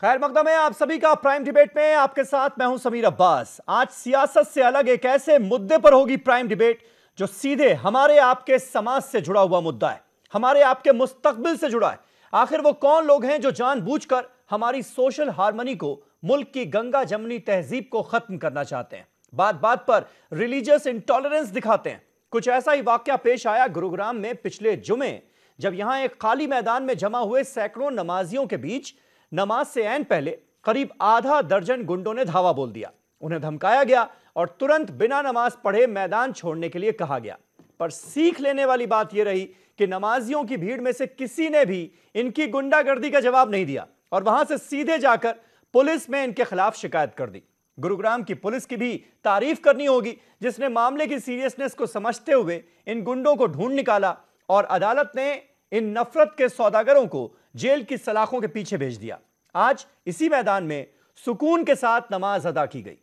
खैर मकदम है आप सभी का प्राइम डिबेट में। आपके साथ मैं हूं समीर अब्बास। आज सियासत से अलग एक ऐसे मुद्दे पर होगी प्राइम डिबेट जो सीधे हमारे आपके समाज से जुड़ा हुआ मुद्दा है, हमारे आपके मुस्तकबिल से जुड़ा है। आखिर वो कौन लोग हैं जो जानबूझकर हमारी सोशल हार्मनी को, मुल्क की गंगा जमनी तहजीब को खत्म करना चाहते हैं, बात बात पर रिलीजियस इंटॉलरेंस दिखाते हैं। कुछ ऐसा ही वाकया पेश आया गुरुग्राम में पिछले जुमे, जब यहां एक खाली मैदान में जमा हुए सैकड़ों नमाजियों के बीच नमाज से ऐन पहले करीब आधा दर्जन गुंडों ने धावा बोल दिया। उन्हें धमकाया गया और तुरंत बिना नमाज पढ़े मैदान छोड़ने के लिए कहा गया। पर सीख लेने वाली बात यह रही कि नमाजियों की भीड़ में से किसी ने भी इनकी गुंडागर्दी का जवाब नहीं दिया और वहां से सीधे जाकर पुलिस में इनके खिलाफ शिकायत कर दी। गुरुग्राम की पुलिस की भी तारीफ करनी होगी, जिसने मामले की सीरियसनेस को समझते हुए इन गुंडों को ढूंढ निकाला और अदालत ने इन नफरत के सौदागरों को जेल की सलाखों के पीछे भेज दिया। आज इसी मैदान में सुकून के साथ नमाज अदा की गई।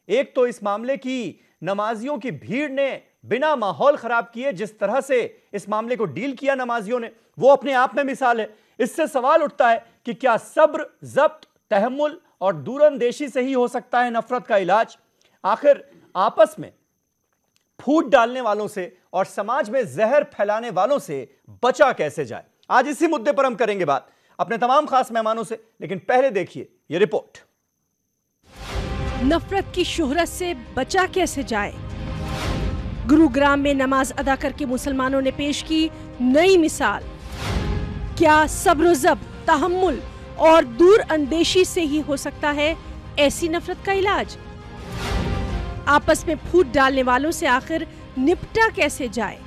एक तो इस मामले की नमाजियों की भीड़ ने बिना माहौल खराब किए जिस तरह से इस मामले को डील किया नमाजियों ने, वो अपने आप में मिसाल है। इससे सवाल उठता है कि क्या सब्र, जब्त, तहम्मुल और दूरअंदेशी से ही हो सकता है नफरत का इलाज? आखिर आपस में फूट डालने वालों से और समाज में जहर फैलाने वालों से बचा कैसे जाए? आज इसी मुद्दे पर हम करेंगे बात अपने तमाम खास मेहमानों से। लेकिन पहले देखिए ये रिपोर्ट। नफरत की शोहरत से बचा कैसे जाए? गुरुग्राम में नमाज अदा करके मुसलमानों ने पेश की नई मिसाल। क्या सब्र, जब्त, तहम्मुल और दूर अंदेशी से ही हो सकता है ऐसी नफरत का इलाज? आपस में फूट डालने वालों से आखिर निपटा कैसे जाए?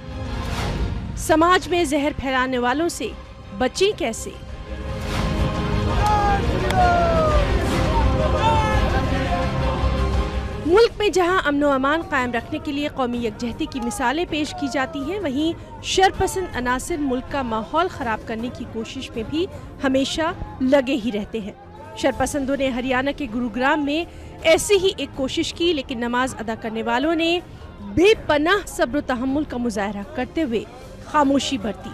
समाज में जहर फैलाने वालों से बचें कैसे? मुल्क में जहां अमनो अमान कायम रखने के लिए कौमी यकजहती की मिसालें पेश की जाती हैं, वहीं शरपसंद अनासिर मुल्क का माहौल खराब करने की कोशिश में भी हमेशा लगे ही रहते हैं। शरपसंदों ने हरियाणा के गुरुग्राम में ऐसी ही एक कोशिश की, लेकिन नमाज अदा करने वालों ने बेपनाह सब्र तहम्मुल का मुजाहरा करते हुए खामोशी बरती।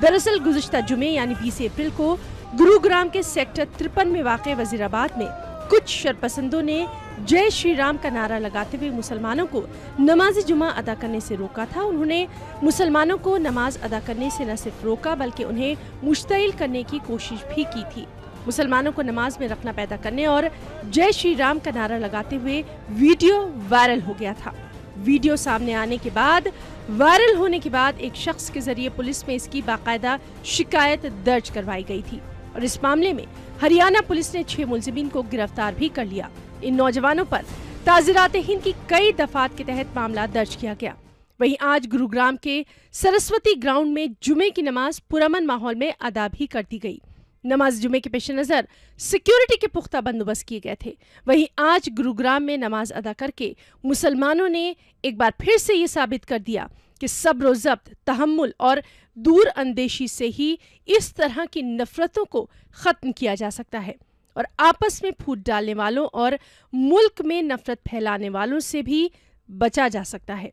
दरअसल गुज़िश्ता जुमे यानी 20 अप्रैल को गुरुग्राम के सेक्टर 53 में वाक़ वजीराबाद में कुछ शरपसंदों ने जय श्री राम का नारा लगाते हुए मुसलमानों को नमाज जुमा अदा करने से रोका था। उन्होंने मुसलमानों को नमाज अदा करने से न सिर्फ रोका बल्कि उन्हें मुश्तइल करने की कोशिश भी की थी। मुसलमानों को नमाज में रखना पैदा करने और जय श्री राम का नारा लगाते हुए वीडियो वायरल हो गया था। वीडियो सामने आने के बाद, वायरल होने के बाद एक शख्स के जरिए पुलिस में इसकी बाकायदा शिकायत दर्ज करवाई गई थी और इस मामले में हरियाणा पुलिस ने 6 मुलजिमीन को गिरफ्तार भी कर लिया। इन नौजवानों पर ताज़ीरात हिंद की कई दफात के तहत मामला दर्ज किया गया। वहीं आज गुरुग्राम के सरस्वती ग्राउंड में जुमे की नमाज पुरअमन माहौल में अदा भी कर दी गई। नमाज जुमे के पेश नज़र सिक्योरिटी के पुख्ता बंदोबस्त किए गए थे। वहीं आज गुरुग्राम में नमाज अदा करके मुसलमानों ने एक बार फिर से ये साबित कर दिया कि सब्र, जब्त, तहम्मुल और दूर अंदेशी से ही इस तरह की नफरतों को खत्म किया जा सकता है और आपस में फूट डालने वालों और मुल्क में नफरत फैलाने वालों से भी बचा जा सकता है।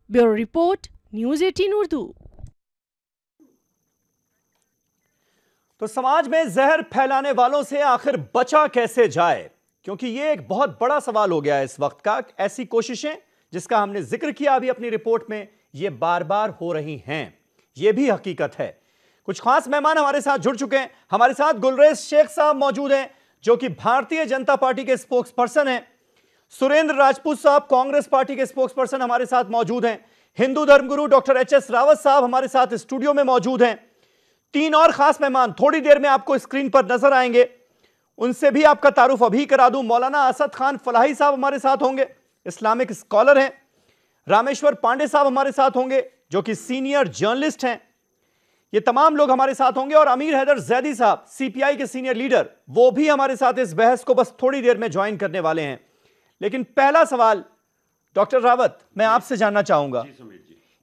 Bureau report, news 18 Urdu. तो समाज में जहर फैलाने वालों से आखिर बचा कैसे जाए? क्योंकि यह एक बहुत बड़ा सवाल हो गया है इस वक्त का। ऐसी कोशिशें जिसका हमने जिक्र किया अभी अपनी रिपोर्ट में, ये बार बार हो रही हैं, ये भी हकीकत है। कुछ खास मेहमान हमारे साथ जुड़ चुके हैं। हमारे साथ गुलरेज शेख साहब मौजूद हैं जो कि भारतीय जनता पार्टी के स्पोक्स पर्सन हैं। सुरेंद्र राजपूत साहब कांग्रेस पार्टी के स्पोक्स पर्सन हमारे साथ मौजूद हैं। हिंदू धर्मगुरु डॉक्टर HS रावत साहब हमारे साथ स्टूडियो में मौजूद हैं। 3 और खास मेहमान थोड़ी देर में आपको स्क्रीन पर नजर आएंगे, उनसे भी आपका तारुफ अभी करा दूं। मौलाना असद खान फलाही साहब हमारे साथ होंगे, इस्लामिक स्कॉलर हैं। रामेश्वर पांडे साहब हमारे साथ होंगे जो कि सीनियर जर्नलिस्ट हैं। ये तमाम लोग हमारे साथ होंगे और अमीर हैदर जैदी साहब CPI के सीनियर लीडर, वो भी हमारे साथ इस बहस को बस थोड़ी देर में ज्वाइन करने वाले हैं। लेकिन पहला सवाल डॉक्टर रावत, मैं आपसे जानना चाहूंगा,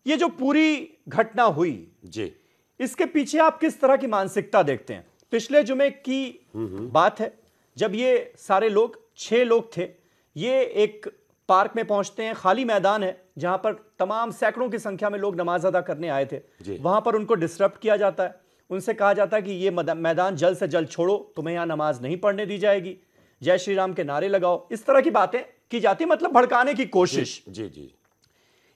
ये जो पूरी घटना हुई जी, इसके पीछे आप किस तरह की मानसिकता देखते हैं? पिछले जुमे की बात है जब ये सारे लोग 6 लोग थे, ये एक पार्क में पहुंचते हैं, खाली मैदान है जहां पर तमाम सैकड़ों की संख्या में लोग नमाज अदा करने आए थे। वहां पर उनको डिस्टर्ब किया जाता है, उनसे कहा जाता है कि ये मैदान जल्द से जल्द छोड़ो, तुम्हें यहां नमाज नहीं पढ़ने दी जाएगी, जय श्री राम के नारे लगाओ, इस तरह की बातें की जाती, मतलब भड़काने की कोशिश। जी जी।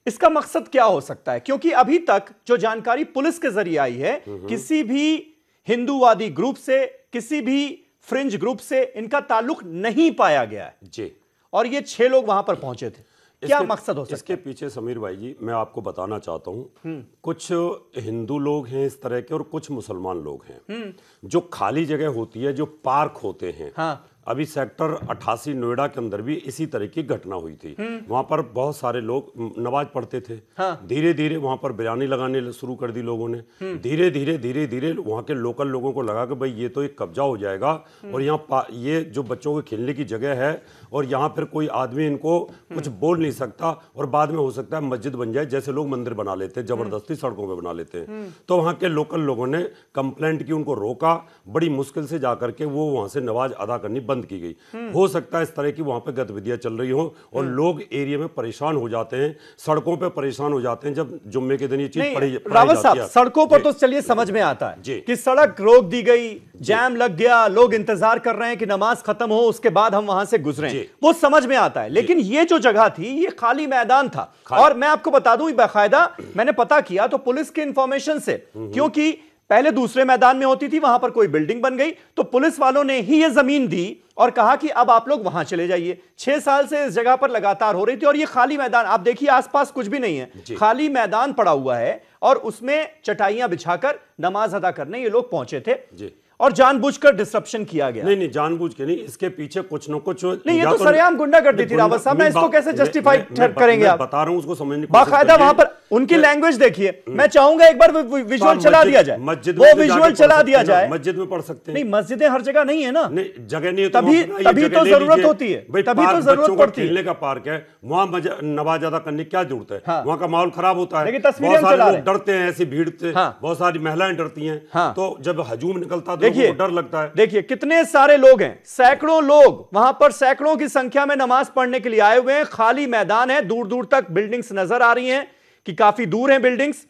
इसका मकसद क्या हो सकता है? क्योंकि अभी तक जो जानकारी पुलिस के जरिए आई है, किसी भी हिंदूवादी ग्रुप से, किसी भी फ्रिंज ग्रुप से इनका ताल्लुक नहीं पाया गया है जी। और ये 6 लोग वहां पर पहुंचे थे। क्या मकसद हो सकता है इसके पीछे? समीर भाई जी, मैं आपको बताना चाहता हूं, कुछ हिंदू लोग हैं इस तरह के और कुछ मुसलमान लोग हैं। जो खाली जगह होती है, जो पार्क होते हैं, हाँ। अभी सेक्टर 88 नोएडा के अंदर भी इसी तरह की घटना हुई थी। वहां पर बहुत सारे लोग नमाज पढ़ते थे। हाँ। धीरे धीरे वहां पर बिरयानी लगाने शुरू कर दी लोगों ने। धीरे धीरे वहां के लोकल लोगों को लगा कि भाई ये तो एक कब्जा हो जाएगा और यहाँ ये जो बच्चों के खेलने की जगह है और यहाँ फिर कोई आदमी इनको कुछ बोल नहीं सकता और बाद में हो सकता है मस्जिद बन जाए, जैसे लोग मंदिर बना लेते हैं, जबरदस्ती सड़कों पर बना लेते हैं। तो वहाँ के लोकल लोगों ने कंप्लेंट की, उनको रोका, बड़ी मुश्किल से जाकर के वो वहां से नमाज अदा करनी बंद की गई। हो सकता है इस तरह की वहां पे गतिविधियां चल रही हो और लोग एरिया में परेशान हो जाते हैं, सड़कों पे परेशान हो जाते हैं जब जुम्मे के दिन ये चीज पढ़ी रावत जाती है। साहब, सड़कों पर तो चलिए समझ में आता है कि सड़क रोक दी गई, जैम लग गया, लोग इंतजार कर रहे हैं कि नमाज खत्म हो, उसके बाद हम वहां से गुजरें, वो समझ में आता है। लेकिन ये जो जगह थी, ये खाली मैदान था। और मैं आपको बता दूं, बाकायदा मैंने पता किया तो पुलिस के इंफॉर्मेशन से, क्योंकि पहले दूसरे मैदान में होती थी, वहां पर कोई बिल्डिंग बन गई तो पुलिस वालों ने ही ये जमीन दी और कहा कि अब आप लोग वहां चले जाइए। 6 साल से इस जगह पर लगातार हो रही थी और ये खाली मैदान, आप देखिए आसपास कुछ भी नहीं है, खाली मैदान पड़ा हुआ है और उसमें चटाइयां बिछाकर नमाज अदा करने ये लोग पहुंचे थे और जानबूझकर डिसरप्शन किया गया। नहीं, जानबूझ के नहीं, इसके पीछे कुछ न कुछ नहीं, ये तो सरेआम गुंडागर्दी थी रावत साहब, मैं इसको कैसे जस्टिफाई करेंगे आप? बता रहा हूं, उसको समझने की बाकायदा वहां पर उनकी लैंग्वेज देखिए। मैं चाहूंगा एक बार विजुअल चला दिया जाए, वो विजुअल चला दिया जाए। मस्जिद में पढ़ सकते हैं। नहीं, मस्जिदें हर जगह नहीं है ना, जगह नहीं, तभी तो जरूरत होती है, तभी तो जरूरत पड़ती है। खेलने का पार्क है, वहां नमाज अदा करने की क्या जरूरत है? वहां का माहौल खराब होता है, बहुत सारे लोग डरते हैं ऐसी भीड़ से, बहुत सारी महिलाएं डरती हैं, तो जब हजूम निकलता है तो डर लगता है। देखिए कितने सारे लोग हैं, सैकड़ों लोग वहां पर सैकड़ों की संख्या में नमाज पढ़ने के लिए आए हुए हैं। खाली मैदान है, दूर दूर तक बिल्डिंग्स नजर आ रही हैं कि काफी दूर हैं बिल्डिंग्स,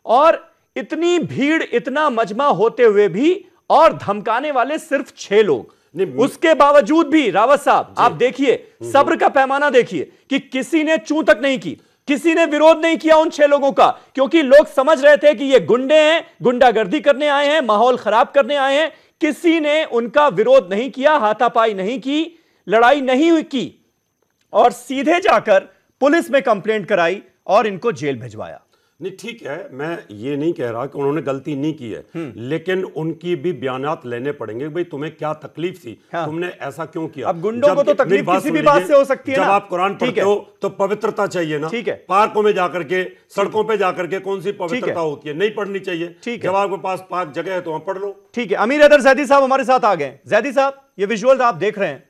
और इतनी भीड़, इतना मजमा होते हुए भी और धमकाने वाले सिर्फ 6 लोग। उसके बावजूद भी रावत साहब आप देखिए, सब्र का पैमाना देखिए कि किसी ने चूं तक नहीं की, किसी ने विरोध नहीं किया उन 6 लोगों का, क्योंकि लोग समझ रहे थे कि ये गुंडे हैं, गुंडागर्दी करने आए हैं, माहौल खराब करने आए हैं। किसी ने उनका विरोध नहीं किया, हाथापाई नहीं की, लड़ाई नहीं की और सीधे जाकर पुलिस में कंप्लेंट कराई और इनको जेल भिजवाया। नहीं, ठीक है, मैं ये नहीं कह रहा कि उन्होंने गलती नहीं की है, लेकिन उनकी भी बयानात लेने पड़ेंगे। भाई तुम्हें क्या तकलीफ थी, तुमने ऐसा क्यों किया? अब गुंडों को तो तकलीफ किसी भी बात से हो सकती है जब ना। आप कुरान पढ़ते हो तो पवित्रता चाहिए ना। ठीक है, पार्कों में जाकर के, सड़कों पे जाकर के कौन सी पवित्रता होती है? नहीं पढ़नी चाहिए। ठीक है, जब आपके पास पार्क जगह है तो वहां पढ़ लो। ठीक है, अमीर हैदर जैदी साहब हमारे साथ आ गए। जैदी साहब, ये विजुअल आप देख रहे हैं,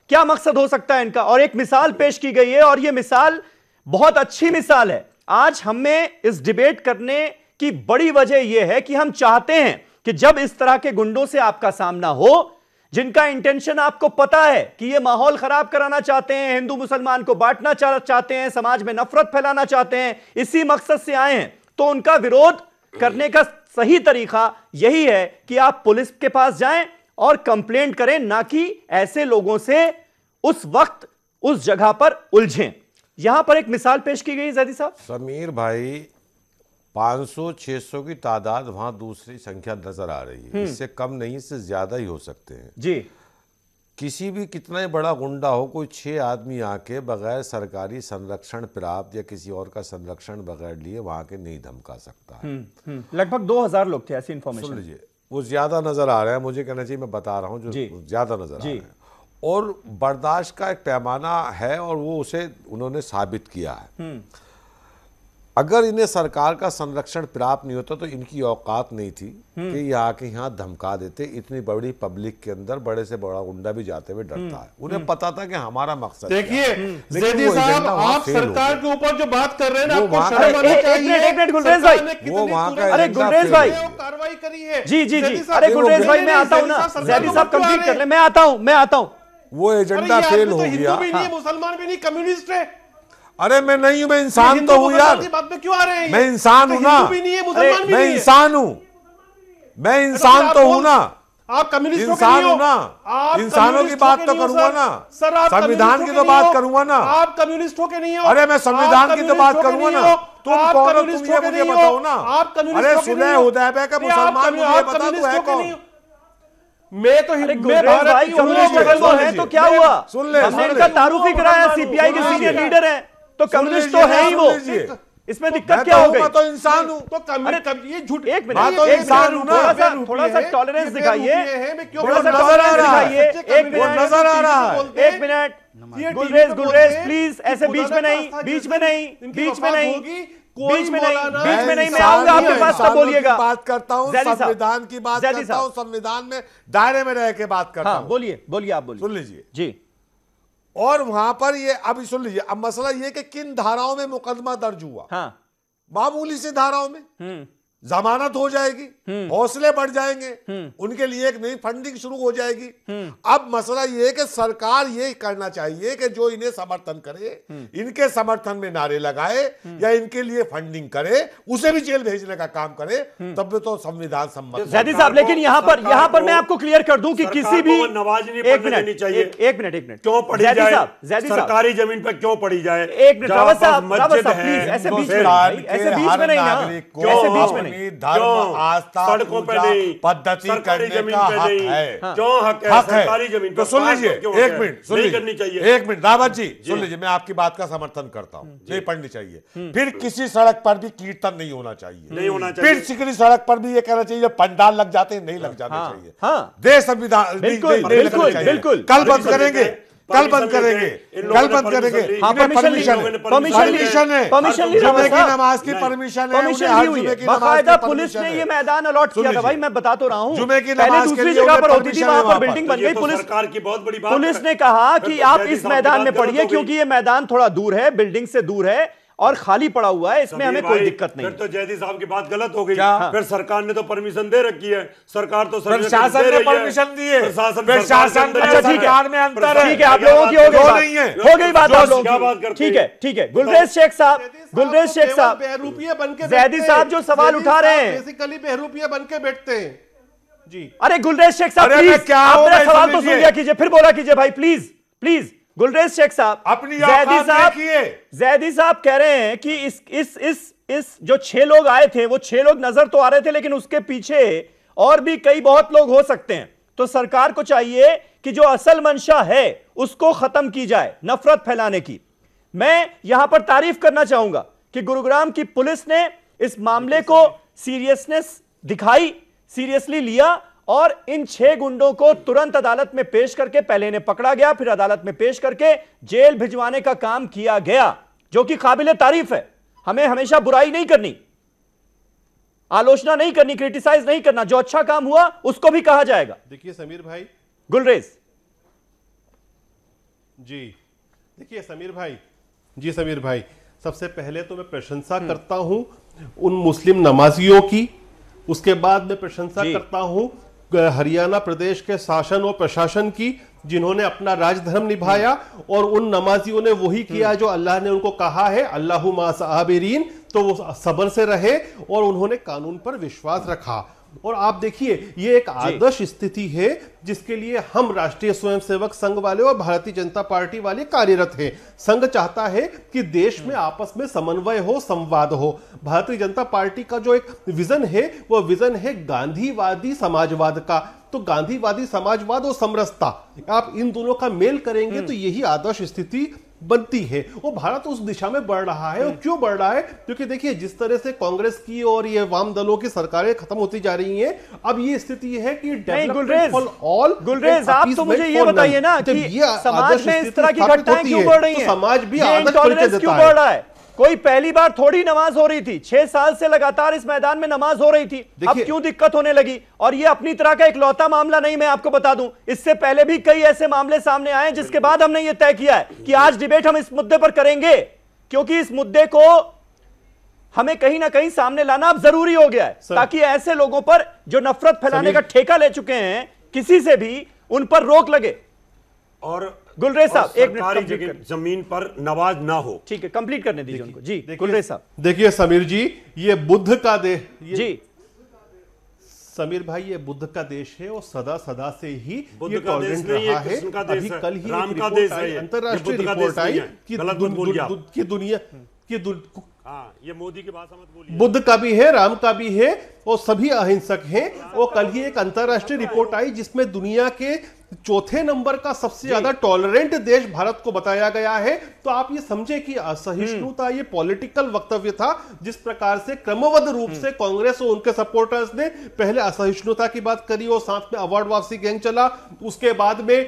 क्या मकसद हो सकता है इनका? और एक मिसाल पेश की गई है और यह मिसाल बहुत अच्छी मिसाल है। आज हमें इस डिबेट करने की बड़ी वजह यह है कि हम चाहते हैं कि जब इस तरह के गुंडों से आपका सामना हो, जिनका इंटेंशन आपको पता है कि ये माहौल खराब कराना चाहते हैं, हिंदू मुसलमान को बांटना चाहते हैं, समाज में नफरत फैलाना चाहते हैं, इसी मकसद से आए हैं, तो उनका विरोध करने का सही तरीका यही है कि आप पुलिस के पास जाएं और कंप्लेंट करें, ना कि ऐसे लोगों से उस वक्त उस जगह पर उलझें। यहां पर एक मिसाल पेश की गई जैदी साहब। समीर भाई, 500-600 की तादाद वहां दूसरी संख्या नजर आ रही है, इससे कम नहीं, इससे ज्यादा ही हो सकते हैं जी। किसी भी कितना ही बड़ा गुंडा हो, कोई 6 आदमी आके बगैर सरकारी संरक्षण प्राप्त या किसी और का संरक्षण बगैर लिए वहां के नहीं धमका सकता है। लगभग 2000 लोग थे, ऐसी इंफॉर्मेशन। सुन लीजिए, वो ज्यादा नजर आ रहा है, मुझे कहना चाहिए, मैं बता रहा हूं जो ज्यादा नजर आ रहा है, और बर्दाश्त का एक पैमाना है और वो उसे उन्होंने साबित किया है। अगर इन्हें सरकार का संरक्षण प्राप्त नहीं होता तो इनकी औकात नहीं थी कि ये आके यहाँ धमका देते। इतनी बड़ी पब्लिक के अंदर बड़े से बड़ा गुंडा भी जाते हुए डरता है। उन्हें पता था कि हमारा मकसद। देखिए जैदी साहब, आप सरकार के ऊपर जो बात कर रहे हैं ना, आपको शर्म आनी चाहिए। एक मिनट गुलरेज भाई, वो वहां का, अरे गुलरेज भाई कार्रवाई करी है। जी जी जी, अरे गुलरेज भाई मैं आता हूं ना, जैदी साहब कंप्लीट कर ले, मैं आता हूं। वो एजेंडा फेल हो गया। हिंदू भी नहीं, मुसलमान भी नहीं, कम्युनिस्ट है। अरे मैं नहीं हूं, मैं इंसान तो हूं यार, बात में क्यों आ रहे हैं? मैं इंसान हूं ना, हिंदू भी नहीं है, मुसलमान भी मैं नहीं है। इंसान हूं, मैं इंसान तो हूं ना, आप कम्युनिस्ट इंसान हूं ना, इंसानों की बात तो करूंगा ना सर, आप संविधान की तो बात करूंगा ना। आप कम्युनिस्ट हो के नहीं हो? अरे मैं संविधान की तो बात करूंगा ना। तुम कौन हो, तुम ये मुझे बताओ ना। आप कम्युनिस्ट अरे सुलह हुदैबिया का मुसलमान, मुझे बता तू है कौन? मैं तो भाई कम्युनिस्ट अगर वो है तो क्या हुआ? सुन ले, हमने इनका तारुफ ही कराया, सीपीआई के सीनियर लीडर हैं, तो कम्युनिस्ट तो है ही वो। इसमें दिक्कत क्या हो गई? मैं तो इंसान हूं। तो ये झूठ। एक मिनट, मैं तो इंसान हूं ना। थोड़ा सा टॉलरेंस दिखाइए, थोड़ा सा टॉलरेंस दिखाइए। एक मिनट नजर आ रहा है, एक मिनट। गुलरेज प्लीज ऐसे बीच में नहीं, बीच में नहीं, बीच में नहीं, बीच में नहीं, बीच में नहीं। मैं आऊंगा आपके पास, तब बोलिएगा। बात करता हूं, संविधान की बात करता हूं, संविधान में दायरे में रह के बात करता हूं। बोलिए बोलिए, आप बोलिए। सुन लीजिए जी। और वहां पर ये अभी सुन लीजिए, अब मसला ये कि किन धाराओं में मुकदमा दर्ज हुआ। हाँ, मामूली सी धाराओं में जमानत हो जाएगी, हौसले बढ़ जाएंगे, उनके लिए एक नई फंडिंग शुरू हो जाएगी। अब मसला ये है कि सरकार ये करना चाहिए कि जो इन्हें समर्थन करे, इनके समर्थन में नारे लगाए या इनके लिए फंडिंग करे, उसे भी जेल भेजने का काम करे, तब तो संविधान सम्मत। जैदी साहब, लेकिन यहाँ पर मैं आपको क्लियर कर दूं कि किसी भी नमाज नहीं एक पढ़ने देनी चाहिए। एक मिनट क्यों पढ़ी जाए? सरकारी जमीन पर क्यों पढ़ी जाए? एक मिनट रावत साहब, प्लीज ऐसे बीच में नहीं, ऐसे बीच में नहीं ना, ऐसे बीच में नहीं। धर्म, आस्था, सड़कों पे नहीं, पद्धति करने जमीन का पे हक नहीं। है। क्यों हक है? सरकारी जमीन तो सुन लीजिए, एक मिनट सुन लीजिए, करनी चाहिए। एक मिनट रावत जी सुन लीजिए, मैं आपकी बात का समर्थन करता हूं, नहीं पढ़नी चाहिए। फिर किसी सड़क पर भी कीर्तन नहीं होना चाहिए, नहीं होना चाहिए। फिर किसी सड़क पर भी ये कहना चाहिए पंडाल लग जाते हैं, नहीं लग जाने चाहिए। देश संविधान बिल्कुल बिल्कुल। कल बंद करेंगे, कल बंद करेंगे, कल बंद करेंगे। परमिशन है, जुमे की नमाज की परमिशन है, बाकायदा पुलिस ने ये मैदान अलॉट किया था। भाई मैं बता तो रहा हूँ, जुमे की पहले नमाज दूसरी जगह पर होती थी, वहां पर बिल्डिंग बन गई। पुलिस सरकार की बहुत बड़ी बात। पुलिस ने कहा कि आप इस मैदान में पढ़िए, क्योंकि ये मैदान थोड़ा दूर है, बिल्डिंग से दूर है और खाली पड़ा हुआ है, इसमें हमें कोई दिक्कत नहीं। फिर तो जयदी साहब की बात गलत हो गई। फिर सरकार ने तो परमिशन दे रखी है, सरकार तो प्रशासन ने परमिशन दी है, प्रशासन। अच्छा ठीक है, में अंतर है, ठीक है, आप लोगों की हो गई बात, आप लोगों की। ठीक है ठीक है। गुलरेज शेख साहब, गुलरेज शेख साहब, बहरूपिया बनके जैदी साहब जो सवाल उठा रहे हैं, बेसिकली बहरूपिया बनके बैठते हैं जी। अरे गुलरेज शेख साहब प्लीज, क्या आप मेरा सवाल तो सुन लिया कीजिए, फिर बोला कीजिए भाई, प्लीज प्लीज। गुलरेज शेख साहब, अपनी जैदी साहब कह रहे हैं कि इस जो 6 लोग आए थे, वो 6 लोग नजर तो आ रहे थे, लेकिन उसके पीछे और भी कई बहुत लोग हो सकते हैं। तो सरकार को चाहिए कि जो असल मंशा है उसको खत्म की जाए, नफरत फैलाने की। मैं यहां पर तारीफ करना चाहूंगा कि गुरुग्राम की पुलिस ने इस मामले को सीरियसनेस दिखाई, सीरियसली लिया और इन 6 गुंडों को तुरंत अदालत में पेश करके, पहले इन्हें पकड़ा गया, फिर अदालत में पेश करके जेल भिजवाने का काम किया गया, जो कि काबिले तारीफ है। हमें हमेशा बुराई नहीं करनी, आलोचना नहीं करनी, क्रिटिसाइज नहीं करना। जो अच्छा काम हुआ उसको भी कहा जाएगा। देखिए समीर भाई, गुलरेज जी, देखिए समीर भाई जी, समीर भाई, सबसे पहले तो मैं प्रशंसा करता हूं उन मुस्लिम नमाजियों की, उसके बाद मैं प्रशंसा करता हूं हरियाणा प्रदेश के शासन और प्रशासन की, जिन्होंने अपना राजधर्म निभाया और उन नमाजियों ने वही किया जो अल्लाह ने उनको कहा है, अल्लाहु मा साबिरीन। तो वो सब्र से रहे और उन्होंने कानून पर विश्वास रखा। और आप देखिए, ये एक आदर्श स्थिति है जिसके लिए हम राष्ट्रीय स्वयंसेवक संघ वाले और भारतीय जनता पार्टी वाले कार्यरत हैं। संघ चाहता है कि देश में आपस में समन्वय हो, संवाद हो। भारतीय जनता पार्टी का जो एक विजन है, वो विजन है गांधीवादी समाजवाद का। तो गांधीवादी समाजवाद और समरसता, आप इन दोनों का मेल करेंगे तो यही आदर्श स्थिति बनती है। वो भारत उस दिशा में बढ़ रहा है। और क्यों बढ़ रहा है? क्योंकि देखिए, जिस तरह से कांग्रेस की और ये वाम दलों की सरकारें खत्म होती जा रही हैं, अब ये स्थिति है कि गुलरेज, आप तो मुझे ये बताइए ना कि समाज में इस तरह की घटनाएं क्यों बढ़ रही हैं? समाज भी इंटॉलरेंस क्यों बढ़ रहा है? कोई पहली बार थोड़ी नमाज हो रही थी, 6 साल से लगातार इस मैदान में नमाज हो रही थी, अब क्यों दिक्कत होने लगी? और ये अपनी तरह का इकलौता मामला नहीं, मैं आपको बता दूं, इससे पहले भी कई ऐसे मामले सामने आए, जिसके बाद हमने ये तय किया है कि आज डिबेट हम इस मुद्दे पर करेंगे, क्योंकि इस मुद्दे को हमें कहीं ना कहीं सामने लाना अब जरूरी हो गया है, ताकि ऐसे लोगों पर जो नफरत फैलाने का ठेका ले चुके हैं, किसी से भी उन पर रोक लगे। और गुलरेज साहब, एक मिनट, जमीन पर नमाज ना हो। ठीक है, कंप्लीट करने दीजिए उनको। जी गुलरेज साहब। देखिए समीर जी, ये बुद्ध का देह, जी समीर भाई ये बुद्ध का देश है और सदा सदा से ही बुद्ध ये का देश टॉलरेंट नहीं रहा है, है। कृष्ण का देश अभी है, कल ही राम एक का रिपोर्ट देश है आई, ये, अंतरराष्ट्रीय बुद्ध का रिपोर्ट देश आई नहीं है। कि गलत मत बोलिए आप। की दुनिया हाँ, ये मोदी की भाषा मत बोलिए। बुद्ध का भी है, राम का भी है और सभी अहिंसक हैं। और कल ही एक अंतरराष्ट्रीय रिपोर्ट आई जिसमें दुनिया के चौथे नंबर का सबसे ज्यादा टॉलरेंट देश भारत को बताया गया है। तो आप ये समझे कि असहिष्णुता ये पॉलिटिकल वक्तव्य था, जिस प्रकार से क्रमबद्ध रूप से कांग्रेस और उनके सपोर्टर्स ने पहले असहिष्णुता की बात करी और साथ में अवार्ड वापसी गैंग चला, उसके बाद में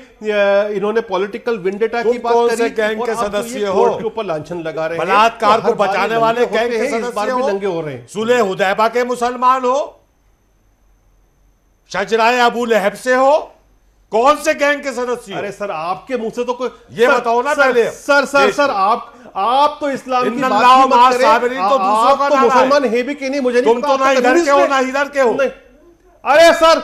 इन्होंने पॉलिटिकल विंडेटा की बात करी गैंग के सदस्य हो, कोर्ट के ऊपर लांछन लगा रहे हैं। बलात्कार को हर बार बचाने ये वाले नंगे गैंग होते के हैं, इस बार सदस्य भी हो, नंगे हो रहे हैं। सुलह हुदैबा के मुसलमान हो, शजराए अबू लहब से हो, कौन से गैंग के सदस्य? अरे सर आपके मुंह से तो कोई ये बताओ ना पहले। सर आप तो इस्लाम की बात इन्नल्लाह ही मत माअ करें। साबिरीन तो दूसरों का आप तो नारा है। मुसलमान है भी कि नहीं मुझे नहीं तुम पता। तो ना आप इधर के हो कम्युनिस्ट ना इधर के हो। नहीं। अरे सर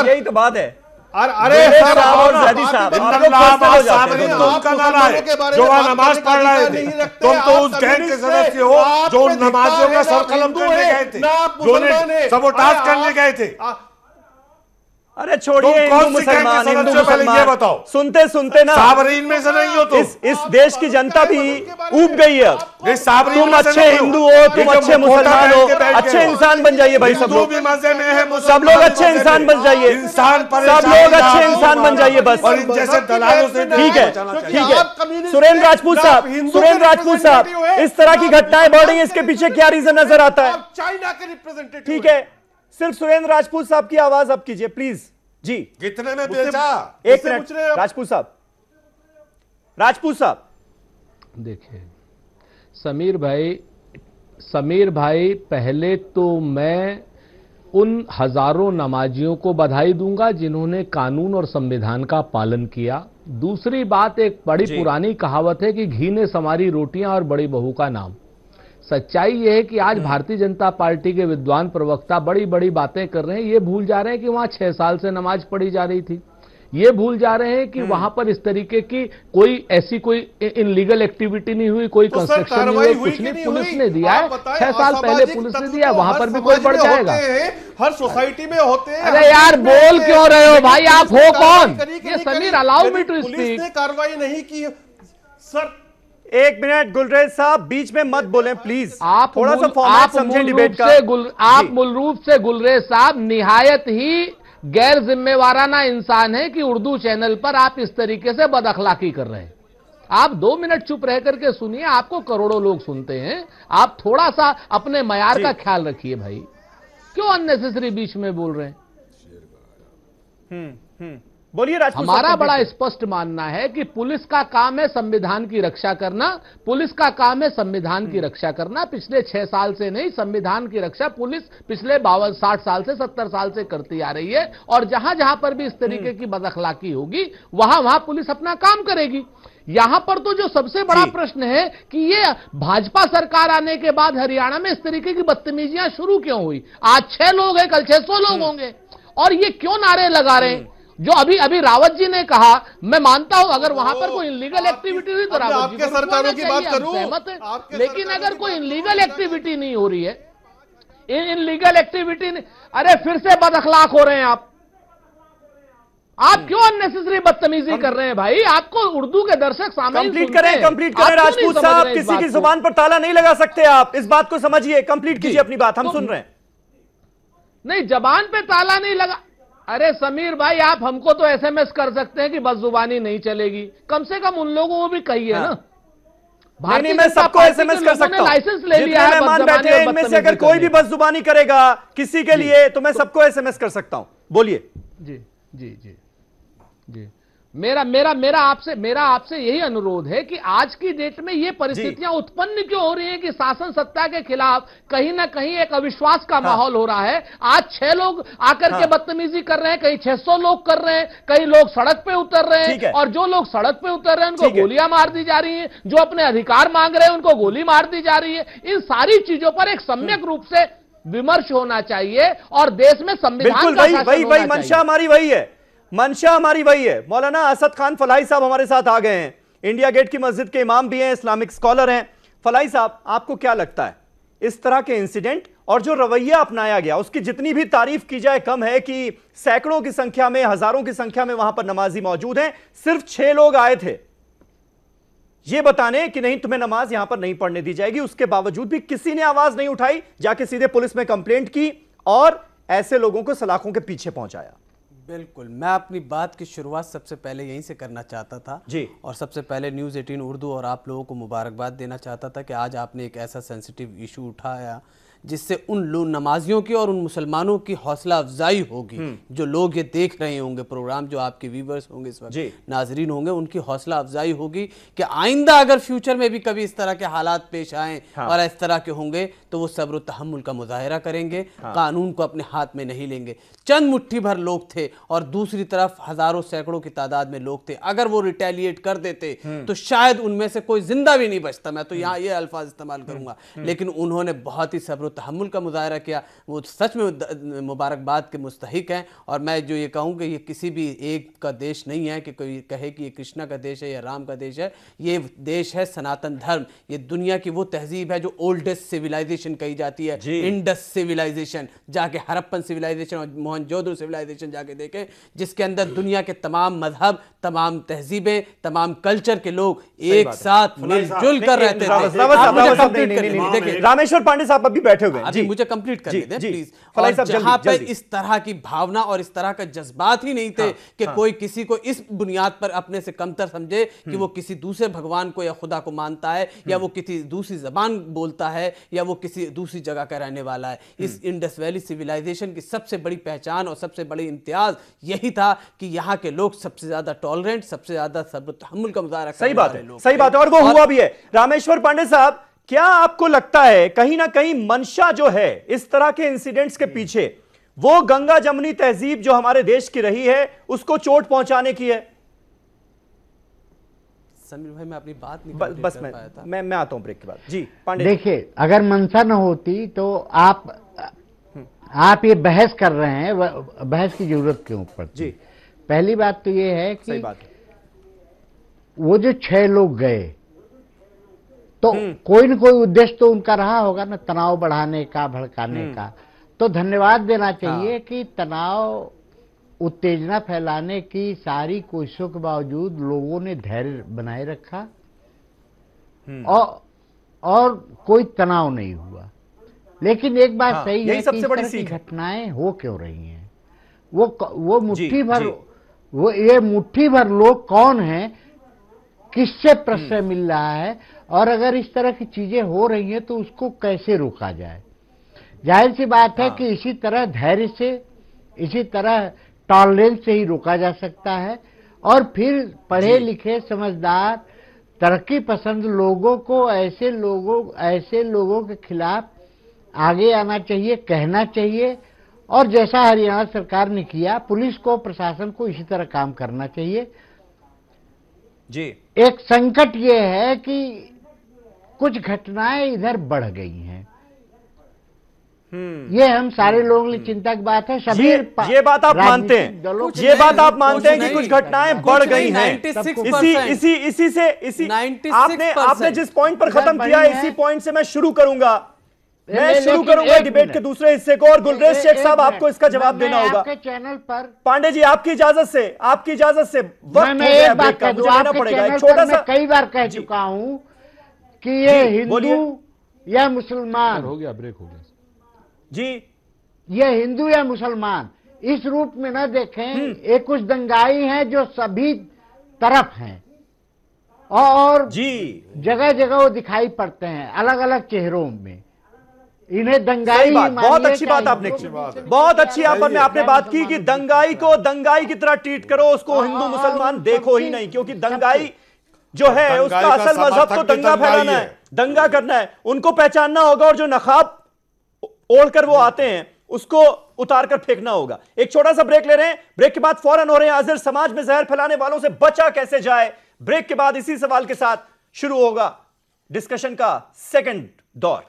यही तो बात है। अरे साहब सर और ज़ैदी साहब, आप लोग इन्नल्लाह फंसे माअ हो जाते हैं। साबिरीन तो उनका नारा है, के बारे जो में वहां बात नमाज करने का पढ़ रहे अधिकार थे। नहीं रखते। तुम तो आप उस गैंग के कम्युनिस्ट सदस्य हो आप जो पे नमाजियों का दिखता है, सर कलम आप करने हिंदू गए हैं, थे, ना आप जो मुसलमान हैं। सबोटाज अरे करने आप- गए थे। अरे छोड़िए, तुम कौन हिंदू सी गैंग के मुसलमान, हिंदू सदस्य हो, पहले ये मुसलमान बताओ। सुनते सुनते ना साबरीन में से नहीं हो तुम। इस देश की जनता भी ऊब गई है अब। नहीं, साबरीन तुम में से अच्छे नहीं हिंदू हो, ये तुम जो अच्छे मुखौटा मुसलमान हो, पहन के बैठ अच्छे गए हो। इंसान बन जाइए भाई सब हिंदू लोग। भी मजे में है, सब मुसलमान लोग भी अच्छे मजे इंसान में। बन जाइए। इंसान सब लोग अच्छे इंसान बन जाइए बस। और इन जैसे दलालों से ठीक है, बचाना ठीक चाहिए। है। सुरेंद्र राजपूत साहब, इस तरह की घटनाएं बढ़ रही है, इसके पीछे क्या रीजन नजर आता है? चाइना के रिप्रेजेंटेटिव ठीक है, सिर्फ सुरेंद्र राजपूत साहब की आवाज आप कीजिए प्लीज जी। कितने में बेचा? एक मिनट राजपूत साहब देखिए समीर भाई पहले तो मैं उन हजारों नमाजियों को बधाई दूंगा जिन्होंने कानून और संविधान का पालन किया। दूसरी बात, एक बड़ी पुरानी कहावत है कि घी ने संवारी रोटियां और बड़ी बहू का नाम। सच्चाई यह है कि आज भारतीय जनता पार्टी के विद्वान प्रवक्ता बड़ी बड़ी बातें कर रहे हैं। ये भूल जा रहे हैं कि वहां 6 साल से नमाज पढ़ी जा रही थी। ये भूल जा रहे हैं कि वहां पर इस तरीके की कोई ऐसी कोई इनलीगल एक्टिविटी नहीं हुई, कोई कंस्ट्रक्शन नहीं हुई, कुछ नहीं। पुलिस ने दिया है, 6 साल पहले पुलिस ने दिया, वहां पर भी कोई बढ़ जाएगा। हर सोसाइटी में होते हैं। अरे यार बोल क्यों रहे हो भाई, आप हो कौन? ये Sameer, allow me to police speak. ने कार्रवाई नहीं की सर। एक मिनट गुलरेज साहब, बीच में मत बोलें प्लीज। आप थोड़ा सा मूल फॉर्मेट समझें डिबेट का। आप मूल रूप से गुलरेज साहब निहायत ही गैर जिम्मेवाराना इंसान है कि उर्दू चैनल पर आप इस तरीके से बदअखलाकी कर रहे हैं। आप 2 मिनट चुप रह करके सुनिए, आपको करोड़ों लोग सुनते हैं। आप थोड़ा सा अपने मयार का ख्याल रखिए भाई, क्यों अननेसेसरी बीच में बोल रहे हैं? बोलिए राजपूत साहब। हमारा बड़ा स्पष्ट मानना है कि पुलिस का काम है संविधान की रक्षा करना। पुलिस का काम है संविधान की रक्षा करना। पिछले 6 साल से नहीं, संविधान की रक्षा पुलिस पिछले 60 साल से 70 साल से करती आ रही है। और जहां जहां पर भी इस तरीके की बदअखलाकी होगी वहां वहां पुलिस अपना काम करेगी। यहां पर तो जो सबसे बड़ा प्रश्न है कि ये भाजपा सरकार आने के बाद हरियाणा में इस तरीके की बदतमीजियां शुरू क्यों हुई? आज 6 लोग हैं, कल 600 लोग होंगे। और ये क्यों नारे लगा रहे हैं? जो अभी रावत जी ने कहा, मैं मानता हूं अगर वहां पर कोई इनलीगल एक्टिविटी हुई तो रावत जी को सरकारों की बात करूं, सहमत है। लेकिन अगर कोई इनलीगल एक्टिविटी नहीं हो रही है, इनलीगल एक्टिविटी, अरे फिर से बदअखलाक हो रहे हैं आप क्यों अननेसेसरी बदतमीजी कर रहे हैं भाई? आपको उर्दू के दर्शक सामने कंप्लीट करें राजपूत साहब, किसी की जुबान पर ताला नहीं लगा सकते आप। इस बात को समझिए, कंप्लीट कीजिए अपनी बात, हम सुन रहे हैं। नहीं, जबान पे ताला नहीं लगा। अरे समीर भाई, आप हमको तो एसएमएस कर सकते हैं कि बस जुबानी नहीं चलेगी, कम से कम उन लोगों को भी कहिए ना। नहीं, मैं सबको एसएमएस कर सकता हूं। लाइसेंस ले लिया है, मेहमान बैठे हैं इनमें से अगर कोई भी बस जुबानी करेगा किसी के लिए तो मैं सबको एसएमएस कर सकता हूं। बोलिए। जी जी जी जी, मेरा आपसे यही अनुरोध है कि आज की डेट में ये परिस्थितियां उत्पन्न क्यों हो रही हैं कि शासन सत्ता के खिलाफ कहीं ना कहीं एक अविश्वास का माहौल हो रहा है। आज 6 लोग आकर के बदतमीजी कर रहे हैं, कहीं 600 लोग कर रहे हैं, कई लोग सड़क पे उतर रहे हैं। और जो लोग सड़क पे उतर रहे हैं उनको गोलियां मार दी जा रही हैं, जो अपने अधिकार मांग रहे हैं उनको गोली मार दी जा रही है। इन सारी चीजों पर एक सम्यक रूप से विमर्श होना चाहिए और देश में संविधान का शासन होना चाहिए। मंशा हमारी वही है, मंशा हमारी वही है। मौलाना असद खान फलाही साहब हमारे साथ आ गए हैं, इंडिया गेट की मस्जिद के इमाम भी हैं, इस्लामिक स्कॉलर हैं। फलाही साहब, आपको क्या लगता है इस तरह के इंसिडेंट और जो रवैया अपनाया गया उसकी जितनी भी तारीफ की जाए कम है कि सैकड़ों की संख्या में, हजारों की संख्या में वहां पर नमाजी मौजूद हैं। सिर्फ 6 लोग आए थे ये बताने कि नहीं तुम्हें नमाज यहां पर नहीं पढ़ने दी जाएगी। उसके बावजूद भी किसी ने आवाज नहीं उठाई, जाके सीधे पुलिस में कंप्लेंट की और ऐसे लोगों को सलाखों के पीछे पहुंचाया। बिल्कुल, मैं अपनी बात की शुरुआत सबसे पहले यहीं से करना चाहता था जी। और सबसे पहले न्यूज़ 18 उर्दू और आप लोगों को मुबारकबाद देना चाहता था कि आज आपने एक ऐसा सेंसिटिव इशू उठाया जिससे उन नमाजियों की और उन मुसलमानों की हौसला अफजाई होगी। जो लोग ये देख रहे होंगे प्रोग्राम, जो आपके व्यूवर्स होंगे इस वक्त, नाजरीन होंगे, उनकी हौसला अफजाई होगी कि आइंदा अगर फ्यूचर में भी कभी इस तरह के हालात पेश आएँ और इस तरह के होंगे तो वो सब्र और तहम्मुल का मुजाहिरा करेंगे, कानून को अपने हाथ में नहीं लेंगे। चंद मुट्ठी भर लोग थे और दूसरी तरफ हजारों सैकड़ों की तादाद में लोग थे। अगर वो रिटेलिएट कर देते तो शायद उनमें से कोई जिंदा भी नहीं बचता, मैं तो यहाँ ये अल्फाज इस्तेमाल करूंगा। लेकिन उन्होंने बहुत ही सब्र तहम्मुल का मुजाहिरा किया, वो सच में मुबारकबाद के मुस्तहिक हैं। और मैं जो ये कहूँ कि ये किसी भी एक का देश नहीं है कि कोई कहे कि ये कृष्णा का देश है या राम का देश है। ये देश है सनातन धर्म, ये दुनिया की वो तहजीब है जो ओल्डेस्ट सिविलाइजेशन कही जाती है, इंडस सिविलाइजेशन। जाके हरप्पन सिविलाइजेशन और मोहनजोदड़ो सिविलाइजेशन जाके देखें, जिसके अंदर दुनिया के तमाम मजहब, तमाम तहजीबें, तमाम कल्चर के लोग एक साथ मिलजुल कर रहते थे। रामेश्वर पांडे साहब अभी बैठे हुए हैं, मुझे कंप्लीट करने दें प्लीज। और जहां पे इस तरह की भावना और इस तरह का जज्बात ही नहीं थे कि कोई किसी को इस बुनियाद पर अपने से कमतर समझे कि वो किसी दूसरे भगवान को या खुदा को मानता है या वो किसी दूसरी जबान बोलता है या वो किसी दूसरी जगह का रहने वाला है। इस इंडस वैली सिविलाइजेशन की सबसे बड़ी पहचान और सबसे बड़ी इम्तियाज यही था कि यहाँ के लोग सबसे ज्यादा टॉलरेंट, सबसे ज्यादा सब्र तहम्मुल का मुजाहरा सही बात है, सही बात है, और वो हुआ भी है। रामेश्वर पांडे साहब, क्या आपको लगता है कहीं ना कहीं मंशा जो है इस तरह के इंसिडेंट्स के पीछे वो गंगा जमुनी तहजीब जो हमारे देश की रही है उसको चोट पहुंचाने की है? समीर भाई मैं अपनी बात नहीं बस मैं आता हूं ब्रेक के बाद। जी पांडे, देखिए अगर मंशा न होती तो आप ये बहस कर रहे हैं, बहस की जरूरत क्यों पड़ती? जी पहली बात तो ये है कि वो जो 6 लोग गए तो कोई न कोई उद्देश्य तो उनका रहा होगा ना, तनाव बढ़ाने का, भड़काने का। तो धन्यवाद देना चाहिए कि तनाव, उत्तेजना फैलाने की सारी कोशिशों के बावजूद लोगों ने धैर्य बनाए रखा और कोई तनाव नहीं हुआ। लेकिन एक बात सही है कि इस तरह की घटनाएं हो क्यों रही हैं? वो मुट्ठी भर, वो ये मुट्ठी भर लोग कौन हैं, किससे प्रश्रय मिल रहा है, और अगर इस तरह की चीजें हो रही हैं तो उसको कैसे रोका जाए? जाहिर सी बात है कि इसी तरह धैर्य से, इसी तरह टॉलरेंस से ही रोका जा सकता है। और फिर पढ़े लिखे समझदार तरक्की पसंद लोगों को ऐसे लोगों के खिलाफ आगे आना चाहिए, कहना चाहिए। और जैसा हरियाणा सरकार ने किया, पुलिस को, प्रशासन को इसी तरह काम करना चाहिए। जी एक संकट ये है कि कुछ घटनाएं इधर बढ़ गई हैं। ये हम सारे लोगों की चिंता की बात है। सभी ये बात आप मानते हैं, ये बात आप मानते हैं कि कुछ घटनाएं बढ़ गई हैं। आपने जिस पॉइंट पर खत्म किया, इसी पॉइंट से मैं शुरू करूंगा डिबेट के दूसरे हिस्से को। और गुलरेज शेख साहब, आपको इसका जवाब देना होगा आपके चैनल पर। पांडे जी, आपकी इजाजत से मैं एक बात कह दूं, आपके चैनल पर मैं कई बार कह चुका हूं कि ये हिंदू या मुसलमान, हो गया, ब्रेक हो गया जी, ये हिंदू या मुसलमान इस रूप में न देखें। ये कुछ दंगाई हैं जो सभी तरफ हैं और जी जगह जगह वो दिखाई पड़ते हैं, अलग अलग चेहरों में। इन्हें दंगाई, बहुत अच्छी बात आपने की, बहुत अच्छी आपने बात की कि दंगाई को दंगाई की तरह ट्रीट करो, उसको हिंदू मुसलमान देखो ही नहीं, क्योंकि दंगाई जो है उसका असल मजहब तो दंगा फैलाना है, दंगा करना है। उनको पहचानना होगा और जो नकाब ओढ़कर वो आते हैं उसको उतार कर फेंकना होगा। एक छोटा सा ब्रेक ले रहे हैं, ब्रेक के बाद फौरन हो रहे हैं हाजिर। समाज में जहर फैलाने वालों से बचा कैसे जाए, ब्रेक के बाद इसी सवाल के साथ शुरू होगा डिस्कशन का सेकंड दौर।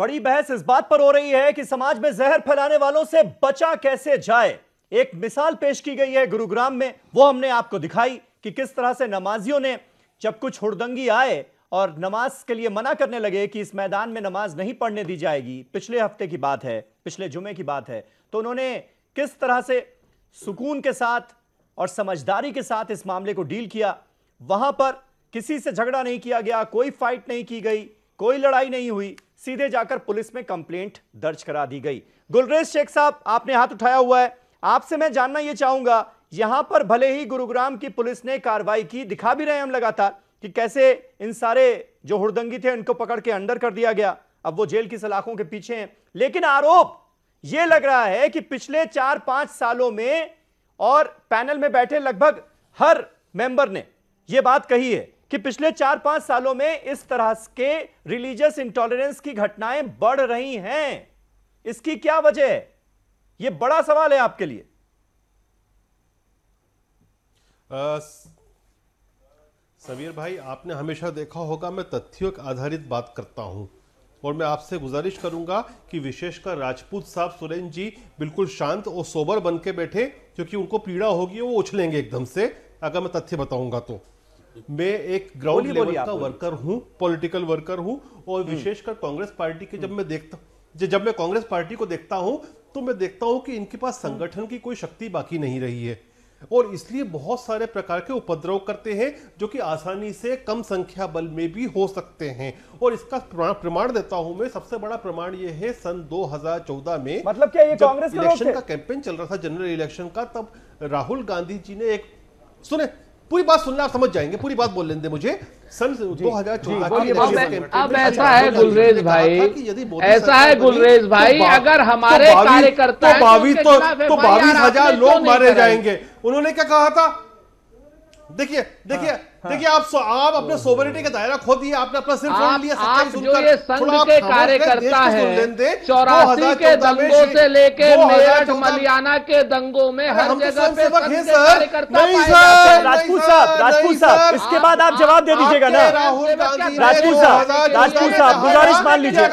बड़ी बहस इस बात पर हो रही है कि समाज में जहर फैलाने वालों से बचा कैसे जाए। एक मिसाल पेश की गई है गुरुग्राम में, वो हमने आपको दिखाई कि किस तरह से नमाजियों ने जब कुछ हुड़दंगी आए और नमाज के लिए मना करने लगे कि इस मैदान में नमाज नहीं पढ़ने दी जाएगी, पिछले हफ्ते की बात है, पिछले जुमे की बात है, तो उन्होंने किस तरह से सुकून के साथ और समझदारी के साथ इस मामले को डील किया। वहां पर किसी से झगड़ा नहीं किया गया, कोई फाइट नहीं की गई, कोई लड़ाई नहीं हुई, सीधे जाकर पुलिस में कंप्लेंट दर्ज करा दी गई। गुलरेज शेख साहब, आपने हाथ उठाया हुआ है, आपसे मैं जानना यह चाहूंगा, यहां पर भले ही गुरुग्राम की पुलिस ने कार्रवाई की, दिखा भी रहे हैं हम लगातार कि कैसे इन सारे जो हुड़दंगी थे उनको पकड़ के अंडर कर दिया गया, अब वो जेल की सलाखों के पीछे हैं, लेकिन आरोप यह लग रहा है कि पिछले 4-5 सालों में, और पैनल में बैठे लगभग हर मेंबर ने यह बात कही है कि पिछले 4-5 सालों में इस तरह के रिलीजियस इंटॉलरेंस की घटनाएं बढ़ रही हैं। इसकी क्या वजह है? यह बड़ा सवाल है आपके लिए। समीर भाई, आपने हमेशा देखा होगा मैं तथ्यों आधारित बात करता हूं, और मैं आपसे गुजारिश करूंगा कि विशेषकर राजपूत साहब, सुरेन जी बिल्कुल शांत और सोबर बन के बैठे, क्योंकि उनको पीड़ा होगी, वो उछलेंगे एकदम से अगर मैं तथ्य बताऊंगा तो। मैं एक ग्राउंड लेवल का वर्कर हूं, पॉलिटिकल वर्कर हूं, और विशेषकर कांग्रेस पार्टी के जब मैं कांग्रेस पार्टी को देखता हूं तो मैं देखता हूं कि इनके पास संगठन की कोई शक्ति बाकी नहीं रही है, और इसलिए बहुत सारे प्रकार के उपद्रव करते हैं जो कि आसानी से कम संख्या बल में भी हो सकते हैं। और इसका प्रमाण देता हूं मैं। सबसे बड़ा प्रमाण यह है, सन 2014 में, मतलब क्या ये कांग्रेस इलेक्शन का कैंपेन चल रहा था, जनरल इलेक्शन का, तब राहुल गांधी जी ने एक, सुने पूरी बात सुनना, आप समझ जाएंगे, पूरी बात बोल लेंगे मुझे। सन 2014 अब ऐसा है गुलरेज भाई, ऐसा है गुलरेज भाई, अगर हमारे कार्यकर्ता 22,000 लोग मारे जाएंगे। उन्होंने क्या कहा था? देखिए आप अपने सोवरिटी का दायरा खो दिए, आपने अपना सिर्फ फोन लिया। आप जो ये संघ के कार्यकर्ता हैं, 84 के दंगों से लेके मेरठ मलियाना के दंगों में हर जगह पे संघ के कार्यकर्ता पाए जाते हैं। राजपूत साहब, इसके बाद आप जवाब दे दीजिएगा ना। राजपूत साहब, गुजारिश मान लीजिए,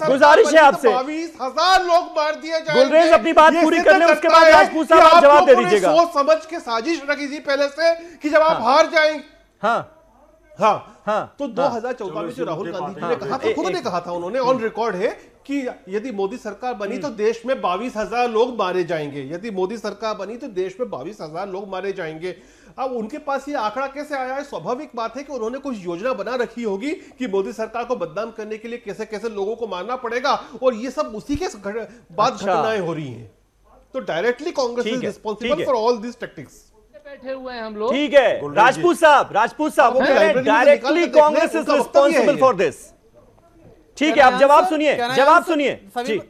गुजारिश है आपसे। 22,000 लोग मार दिए जाएंगे। गुलरेज अपनी बात पूरी कर ले, उसके बाद राजपूत साहब आप जवाब दे दीजिएगा। सोच समझ के साजिश रखी थी पहले से कि जब आप हार जाएंगे। तो 2014 में जो राहुल गांधी जी ने कहा था, खुद ने कहा था, उन्होंने ऑन रिकॉर्ड है कि यदि मोदी सरकार बनी तो देश में 22,000 लोग मारे जाएंगे। यदि मोदी सरकार बनी तो देश में 22,000 लोग मारे जाएंगे। अब उनके पास ये आंकड़ा कैसे आया है? स्वाभाविक बात है कि उन्होंने कुछ योजना बना रखी होगी कि मोदी सरकार को बदनाम करने के लिए कैसे कैसे लोगों को मारना पड़ेगा, और ये सब उसी के बाद घटनाएं हो रही हैं। तो directly Congress is responsible for all this tactics. बैठे हुए हैं हम लोग। ठीक है राजपूत साहब, वो कह रहे हैं directly Congress is responsible for this. ठीक है, आप जवाब सुनिए।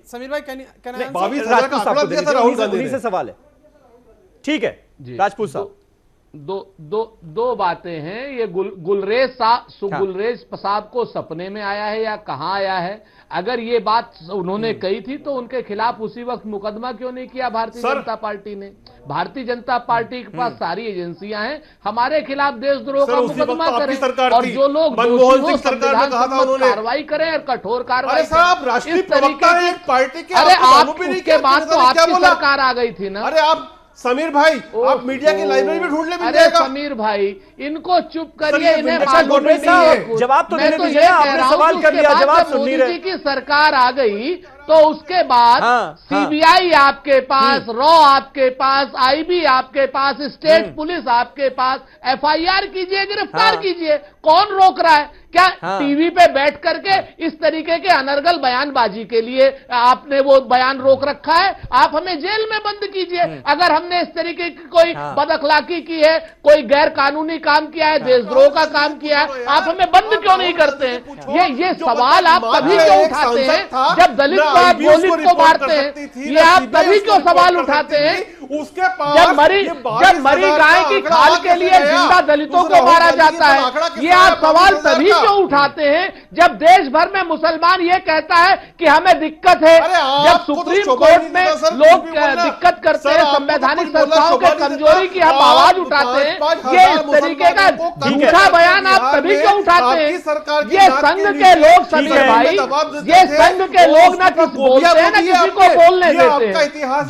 समीर भाई, 22,000 का आंकड़ा दिया था राहुल गांधी ने, से सवाल है। ठीक है राजपूत साहब, दो बातें हैं। ये गुलरेज साहब को सपने में आया है या कहां आया है? अगर ये बात उन्होंने कही थी तो उनके खिलाफ उसी वक्त मुकदमा क्यों नहीं किया भारतीय जनता पार्टी ने? भारतीय जनता पार्टी के पास सारी एजेंसियां हैं, हमारे खिलाफ देशद्रोह का मुकदमा करें, और जो लोग कार्रवाई करें और कठोर कार्रवाई। राष्ट्रीय प्रवक्ता है एक पार्टी के, अरे आप उसके बाद तो आपकी सरकार आ गई थी ना। अरे आप समीर भाई, आप मीडिया की लाइब्रेरी में ढूंढ ले। अरे समीर भाई, इनको चुप करिए, इन्हें मालूम नहीं है। जवाब तो देने दीजिए ना, आपने सवाल कर लिया, जवाब सुन नहीं रहे। मोदी जी की सरकार आ गई तो उसके बाद सीबीआई आपके पास, रॉ आपके पास, आईबी आपके पास, स्टेट पुलिस आपके पास, एफआईआर कीजिए, गिरफ्तार कीजिए। कौन रोक रहा है? क्या टीवी पे बैठ करके इस तरीके के अनर्गल बयानबाजी के लिए आपने वो बयान रोक रखा है? आप हमें जेल में बंद कीजिए। अगर हमने इस तरीके की कोई बदअखलाकी की है, कोई गैर कानूनी काम किया है, देशद्रोह का काम किया है, आप हमें बंद क्यों नहीं करते हैं? ये सवाल आप तभी क्यों उठाते हैं जब दलित को आप दलित को मारते हैं? ये आप तभी क्यों सवाल उठाते हैं उसके पास जब मरी गाय की खाल के लिए जिंदा दलितों को मारा जाता है। ये आप सवाल तभी क्यों उठाते हैं जब देश भर में मुसलमान ये कहता है कि हमें दिक्कत है। जब सुप्रीम कोर्ट में लोग दिक्कत करते हैं, संवैधानिक संस्थाओं के कमजोरी की हम आवाज उठाते हैं, ये इस तरीके का झूठा बयान आप तभी क्यों उठाते हैं? ये संघ के लोग समीर भाई, ये संघ के लोग ना किसी बोलते हैं ना किसी को बोलने देते हैं।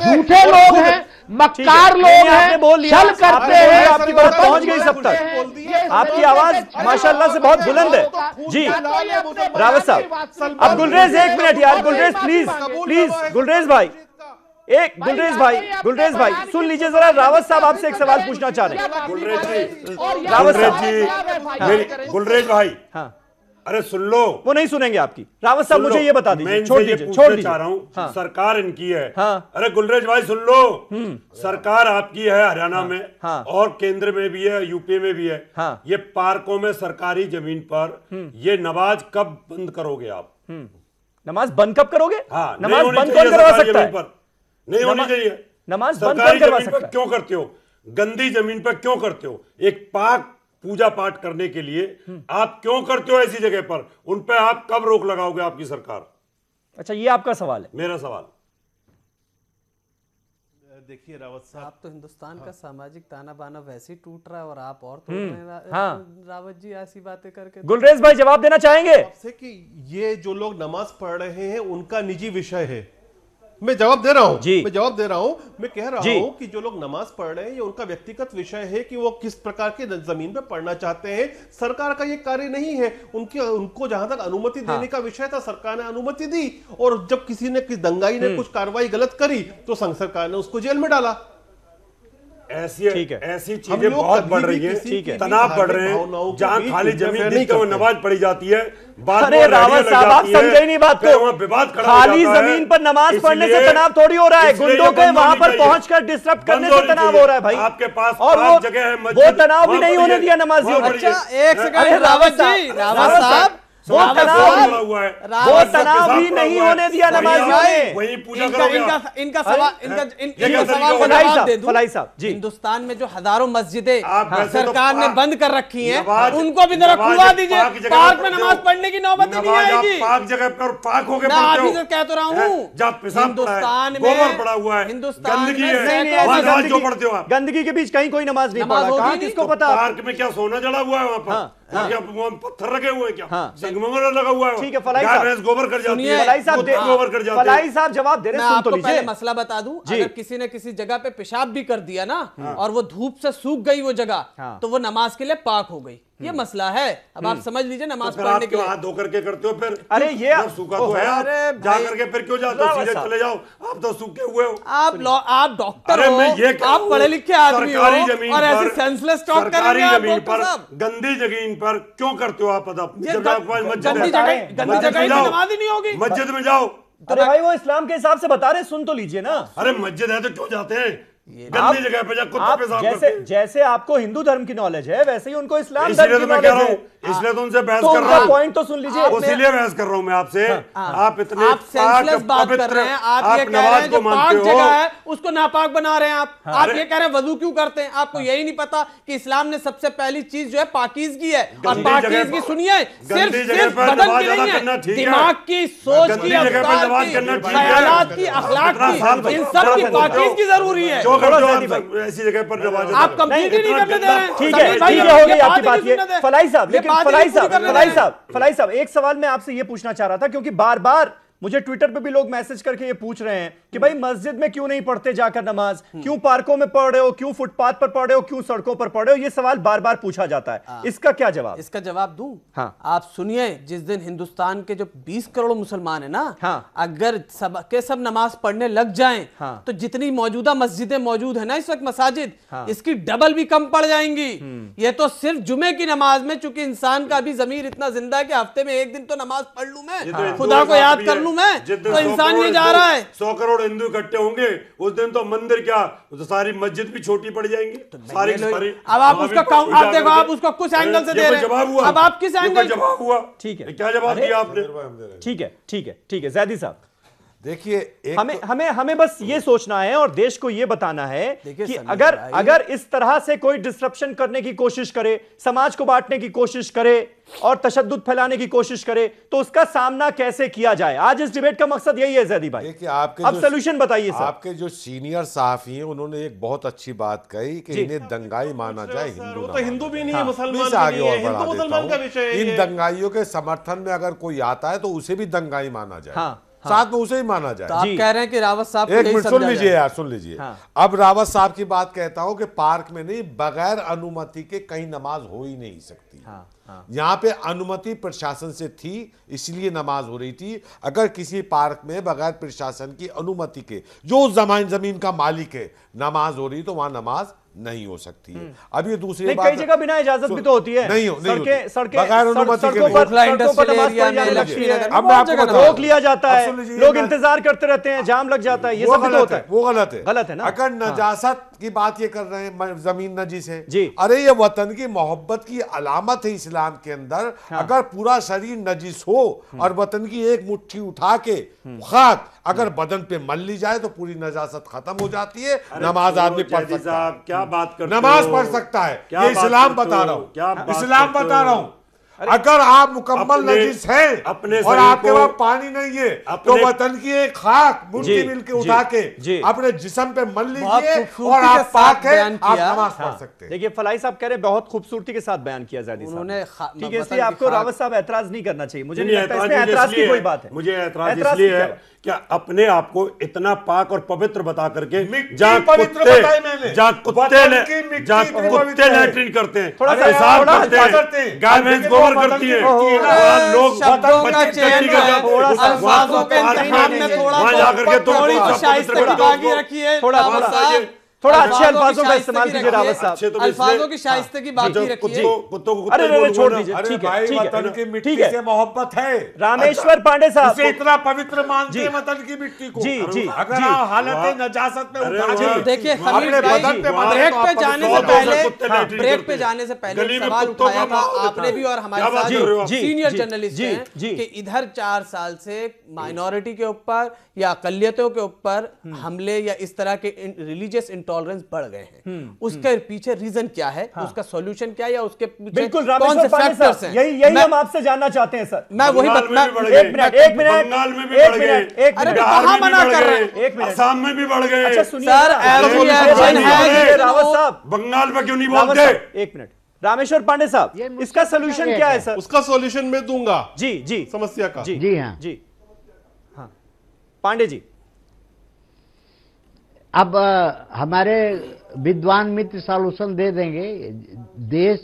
झूठे लोग हैं, मक्कार लोग हैं, छल करते हैं। आपकी बात पहुंच गई सब तक, आपकी आवाज माशाल्लाह से बहुत बुलंद है। जी रावत साहब, अब गुलरेज एक मिनट यार, गुलरेज प्लीज प्लीज, गुलरेज भाई एक, गुलरेज भाई सुन लीजिए जरा, रावत साहब आपसे एक सवाल पूछना चाह रहे हैं। गुलरेज भाई, हाँ अरे सुन लो। वो नहीं सुनेंगे आपकी। रावत साहब मुझे ये बता दीजिए, छोड़ चाह रहा हूँ, हाँ। सरकार इनकी है। हाँ। अरे गुलरेज भाई सुन लो, सरकार आपकी है हरियाणा में, हाँ। और केंद्र में भी है, यूपी में भी है। हाँ। ये पार्कों में सरकारी जमीन पर ये नमाज कब बंद करोगे आप? नमाज बंद कब करोगे? हाँ, नमाज बंद कौन करवा सकता है? नहीं होनी चाहिए नमाज बंद कौन करवा सकता है? क्यों करते हो? गंदी जमीन पर क्यों करते हो? एक पाक पूजा पाठ करने के लिए आप क्यों करते हो ऐसी जगह पर? उन पे आप कब रोक लगाओगे आपकी सरकार? अच्छा, ये आपका सवाल है। मेरा सवाल, देखिए रावत साहब, आप तो हिंदुस्तान का सामाजिक ताना बाना वैसे ही टूट रहा है और आप और तोड़ रहे हैं। रावत जी ऐसी बातें करके। गुलरेज भाई जवाब देना चाहेंगे? आपसे कि ये जो लोग नमाज पढ़ रहे हैं उनका निजी विषय है। मैं जवाब दे रहा हूं, मैं कह रहा हूं कि जो लोग नमाज पढ़ रहे हैं ये उनका व्यक्तिगत विषय है कि वो किस प्रकार की जमीन पे पढ़ना चाहते हैं। सरकार का ये कार्य नहीं है। उनको जहां तक अनुमति देने का विषय था, सरकार ने अनुमति दी, और जब किसी ने दंगाई ने कुछ कार्रवाई गलत करी तो संघ सरकार ने उसको जेल में डाला। ऐसी चीजें बहुत बढ़ रही है, तनाव बढ़ रहे हैं। जहाँ खाली जमीन नहीं तो नमाज पढ़ी जाती है, अरे रावत साहब आप समझे नहीं बात को। खाली जमीन पर नमाज पढ़ने से तनाव थोड़ी हो रहा है, गुंडों के वहां पर पहुंचकर डिस्टर्ब करने से तनाव हो रहा है भाई। आपके पास और वो तनाव भी नहीं होने दिया नमाजियों को। अच्छा एक सेकंड रावत जी, रावत साहब वो तनाव भी नहीं होने दिया नमाजियों ने। इनका सवाल का जवाब दे दूं। फलाई साहब जी, हिंदुस्तान में जो हजारों मस्जिदें सरकार ने बंद कर रखी हैं, उनको भी जरा खुलवा दीजिए। पार्क में नमाज पढ़ने की नौबत नहीं आएगी। पाक जगह पर पाक हो गए, मैं आप ही से कह तो रहा हूँ, हिंदुस्तान में पड़ा हुआ है, हिंदुस्तान में गंदगी के बीच कहीं कोई नमाज नहीं पढ़ा, किसको पता? पार्क में क्या सोना जड़ा हुआ है वहाँ पर? पत्थर लगे हुए हैं क्या? संगमरमर लगा हुआ है? ठीक है फलाई साहब, गोबर कर जाती है। फलाई साहब जवाब दे रहे हैं, सुन तो लीजिए। पहले मसला बता दूं, अगर किसी ने किसी जगह पे पेशाब भी कर दिया ना और वो धूप से सूख गई वो जगह, तो वो नमाज के लिए पाक हो गई। ये मसला है। अब आप समझ लीजिए नमाज पढ़ने के लिए हाथ धो करके करते हो फिर? अरे ये सूखा तो है, आप जा करके फिर क्यों जाते हो? सीधे चले जाओ, आप तो सूखे हुए हो। आप डॉक्टर हो, आप पढ़े लिखे आदमी हो, और ऐसे सेंसलेस टॉक करेंगे आप डॉक्टर साहब? गंदी जमीन पर क्यों करते हो आप? गंदी जगह नमाज ही नहीं होगी, मस्जिद में जाओ। अरे भाई वो इस्लाम के हिसाब से बता रहे, सुन तो लीजिए ना। अरे मस्जिद है तो क्यों जाते हैं? गंदी जगह पे जा कुत्ते पेशाब करते हैं। जैसे आपको हिंदू धर्म की नॉलेज है वैसे ही उनको इस्लाम धर्म की नॉलेज है। इसलिए तो उनसे बहस कर रहा हूं। पॉइंट तो सुन लीजिए, इसीलिए बहस कर रहा हूं मैं आपसे। आप इतने सेंसलेस बात कर रहे हैं, आप ये कह रहे हैं जो पाक जगह है उसको नापाक बना रहे हैं आप ये कह रहे हैं वजू क्यों करते हैं? आपको यही नहीं पता कि इस्लाम ने सबसे पहली चीज जो है पाकीज़गी है। और पाकीज़गी सुनिए सिर्फ बदन की नहीं है, दिमाग की, सोच की, अफकार की, ख्यालात की, अखलाक की, इन सब की पाकीज़गी जरूरी है। ऐसी जगह पर नमाज आप कंप्लीट ही नहीं करने दे रहे हैं। ठीक है हो गई आपकी बात। ये फलाई साहब, लेकिन फलाई साहब एक सवाल मैं आपसे ये पूछना चाह रहा था, क्योंकि बार बार मुझे ट्विटर पे भी लोग मैसेज करके ये पूछ रहे हैं कि भाई मस्जिद में क्यों नहीं पढ़ते जाकर नमाज, क्यों पार्कों में पढ़ रहे हो, क्यों फुटपाथ पर पढ़ रहे हो, क्यों सड़कों पर पढ़ रहे हो? ये सवाल बार बार पूछा जाता है। इसका क्या जवाब? इसका जवाब दूं? हाँ। आप सुनिए, जिस दिन हिंदुस्तान के जो 20 करोड़ मुसलमान है ना, हाँ। अगर सब के सब नमाज पढ़ने लग जाएं, हाँ। तो जितनी मौजूदा मस्जिदें मौजूद है ना इस वक्त मसाजिद, हाँ। इसकी डबल भी कम पड़ जाएंगी। ये तो सिर्फ जुमे की नमाज में, चूंकि इंसान का भी जमीर इतना जिंदा है कि हफ्ते में एक दिन तो नमाज पढ़ लूं मैं, खुदा को याद कर लूं मैं, तो इंसान ये जा रहा है। 100 करोड़ हिंदू इकट्ठे होंगे उस दिन तो मंदिर क्या, तो सारी मस्जिद भी छोटी पड़ जाएंगी। सारी अब आप उसका आप देखो, आप उसको कुछ एंगल से दे रहे हैं। अब आप किस एंगल? जवाब हुआ? ठीक है, क्या जवाब दिया आपने? ठीक है जैदी साहब, देखिए हमें बस ये सोचना है और देश को ये बताना है कि अगर इस तरह से कोई डिस्ट्रप्शन करने की कोशिश करे, समाज को बांटने की कोशिश करे और तशद्दुद फैलाने की कोशिश करे, तो उसका सामना कैसे किया जाए। आज इस डिबेट का मकसद यही है जैदी भाई। देखिए अब सोल्यूशन बताइए सर। आपके जो सीनियर सहाफी हैं उन्होंने एक बहुत अच्छी बात कही कि इन्हें दंगाई माना जाए, हिंदू तो हिंदू भी नहीं है, मुसलमान से आगे और हिंदू मुसलमान का विषय है। इन दंगाइयों के समर्थन में अगर कोई आता है तो उसे भी दंगाई माना जाए, साथ में उसे ही माना जाए। तो आप कह रहे हैं कि रावत साहब एक मिनट सुन लीजिए यार, सुन लीजिए। अब रावत साहब की बात कहता हूं कि पार्क में नहीं, बगैर अनुमति के कहीं नमाज हो ही नहीं सकती। यहां पे अनुमति प्रशासन से थी, इसलिए नमाज हो रही थी। अगर किसी पार्क में बगैर प्रशासन की अनुमति के, जो उस जमीन का मालिक है, नमाज हो रही तो वहां नमाज नहीं हो सकती है। अब ये दूसरी बात, कई जगह बिना इजाजत भी तो होती है, सड़कें बगैर अनुमति के रोक लिया जाता है, लोग इंतजार करते रहते हैं, जाम लग जाता है, ये सब तो होता है। वो गलत है ना। अगर नजासत की बात ये कर रहे हैं, जमीन नजीस है जी, अरे ये वतन की मोहब्बत की अलामत है इस्लाम के अंदर। अगर पूरा शरीर नजीस हो और वतन की एक मुट्ठी उठा के खाक अगर बदन पे मल ली जाए तो पूरी नजासत खत्म हो जाती है, नमाज आदमी पढ़ सकता है। क्या बात करते नमाज पढ़ सकता है, ये इस्लाम बता रहा हूँ, इस्लाम बता रहा हूँ। अगर आप मुकम्मल नजीस हैं और आपके पास पानी नहीं है तो वतन की एक खाक मुट्ठी मिल के उठा के अपने जिस्म पे मल लीजिए और आप पाक है, आप नमाज पढ़ सकते हैं। देखिए फलाई साहब कह रहे हैं, बहुत खूबसूरती के साथ बयान किया जादी साहब, ठीक है, इसलिए आपको रावत साहब ऐतराज नहीं करना चाहिए। मुझे नहीं लगता इसमें ऐतराज की कोई बात है। मुझे ऐतराज इसलिए है क्या अपने आप को इतना पाक और पवित्र बता करके कुत्ते लैट्रिन करते हैं, पेशाब करते हैं, गाय भैंस गोबर करती है, लोग वहां जाकर के थोड़ा अच्छे अल्फाजों का इस्तेमाल कीजिए रावत साहब, अल्फाजों की शाइस्ते की बाकी रखिए। कुत्तों को अरे छोड़ दीजिए, ठीक है, वतन की मिट्टी से मोहब्बत है। रामेश्वर पांडे साहब इतना पवित्र मानते हैं वतन की मिट्टी को। जी जी, अगर आप हालत नजासत में देखिए, ब्रेक पे जाने से पहले सवाल उठाया था आपने भी और हमारे साथ सीनियर जर्नलिस्ट हैं कि इधर 4 साल से माइनॉरिटी के ऊपर या अकलियतों के ऊपर हमले या इस तरह के रिलीजियस इंटॉलरेंस बढ़ गए हैं, उसके पीछे रीजन क्या है, उसका सॉल्यूशन क्या है, या उसके पीछे कौन से फैक्टर्स हैं, यही हम आपसे जानना चाहते हैं सर। मैं वही एक मिनट अरे कहां मना कर रहे हैं, एक मिनट, असम में भी बढ़ गए सर, रावत साहब बंगाल में क्यों नहीं बोलते। एक मिनट रामेश्वर पांडे साहब, इसका सॉल्यूशन क्या है सर। उसका सॉल्यूशन मैं दूंगा जी जी, समस्या का। जी हाँ जी हाँ, पांडे जी। अब हमारे विद्वान मित्र सॉल्यूशन दे देंगे। देश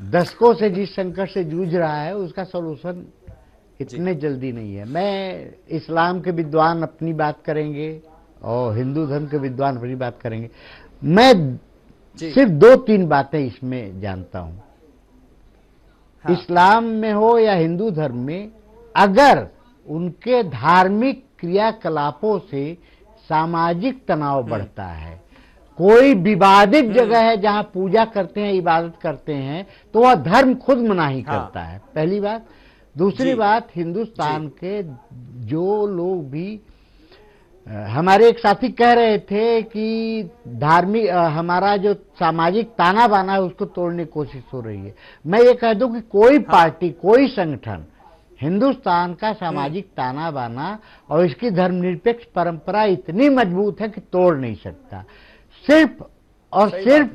दशकों से जिस संकट से जूझ रहा है उसका सॉल्यूशन इतने जल्दी नहीं है। मैं इस्लाम के विद्वान अपनी बात करेंगे और हिंदू धर्म के विद्वान अपनी बात करेंगे। मैं सिर्फ 2-3 बातें इसमें जानता हूं। हाँ। इस्लाम में हो या हिंदू धर्म में, अगर उनके धार्मिक क्रियाकलापों से सामाजिक तनाव बढ़ता है, कोई विवादित जगह है जहां पूजा करते हैं, इबादत करते हैं, तो वह धर्म खुद मनाही करता है, पहली बात। दूसरी बात, हिंदुस्तान के जो लोग भी, हमारे एक साथी कह रहे थे कि धार्मिक हमारा जो सामाजिक ताना बाना है उसको तोड़ने की कोशिश हो रही है। मैं ये कह दूं कि कोई पार्टी, कोई संगठन हिंदुस्तान का सामाजिक ताना बाना और इसकी धर्मनिरपेक्ष परंपरा इतनी मजबूत है कि तोड़ नहीं सकता। सिर्फ और सिर्फ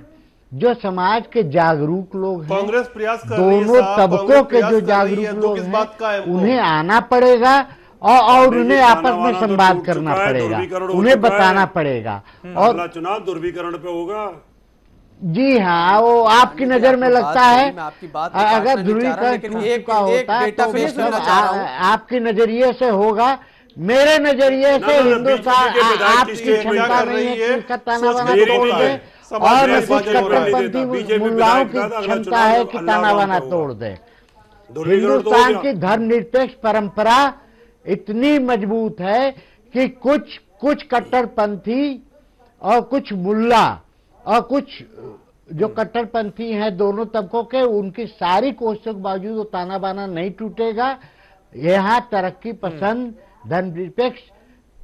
जो समाज के जागरूक लोग हैं, कांग्रेस प्रयास कर रही है, दोनों तबकों के जो जागरूक लोग हैं, उन्हें आना पड़ेगा और उन्हें आपस में संवाद करना पड़ेगा, उन्हें बताना पड़ेगा। और चुनाव ध्रुवीकरण पे होगा। जी हाँ, वो आपकी नजर में लगता है अगर ध्रुवीकरण का होता है तो मतलब आपके नजरिए से होगा। मेरे नजरिए से हिंदुस्तान आपकी क्षमता नहीं है कि ताना बाना तोड़ दे, और कुछ कट्टरपंथी मुल्लाओं की क्षमता है कि ताना बाना तोड़ दे। हिंदुस्तान की धर्मनिरपेक्ष परंपरा इतनी मजबूत है कि कुछ कट्टरपंथी और कुछ मुल्ला और कुछ जो कट्टरपंथी हैं दोनों तबकों के, उनकी सारी कोशिशों के बावजूद वो ताना बाना नहीं टूटेगा। यहाँ तरक्की पसंद धर्मनिरपेक्ष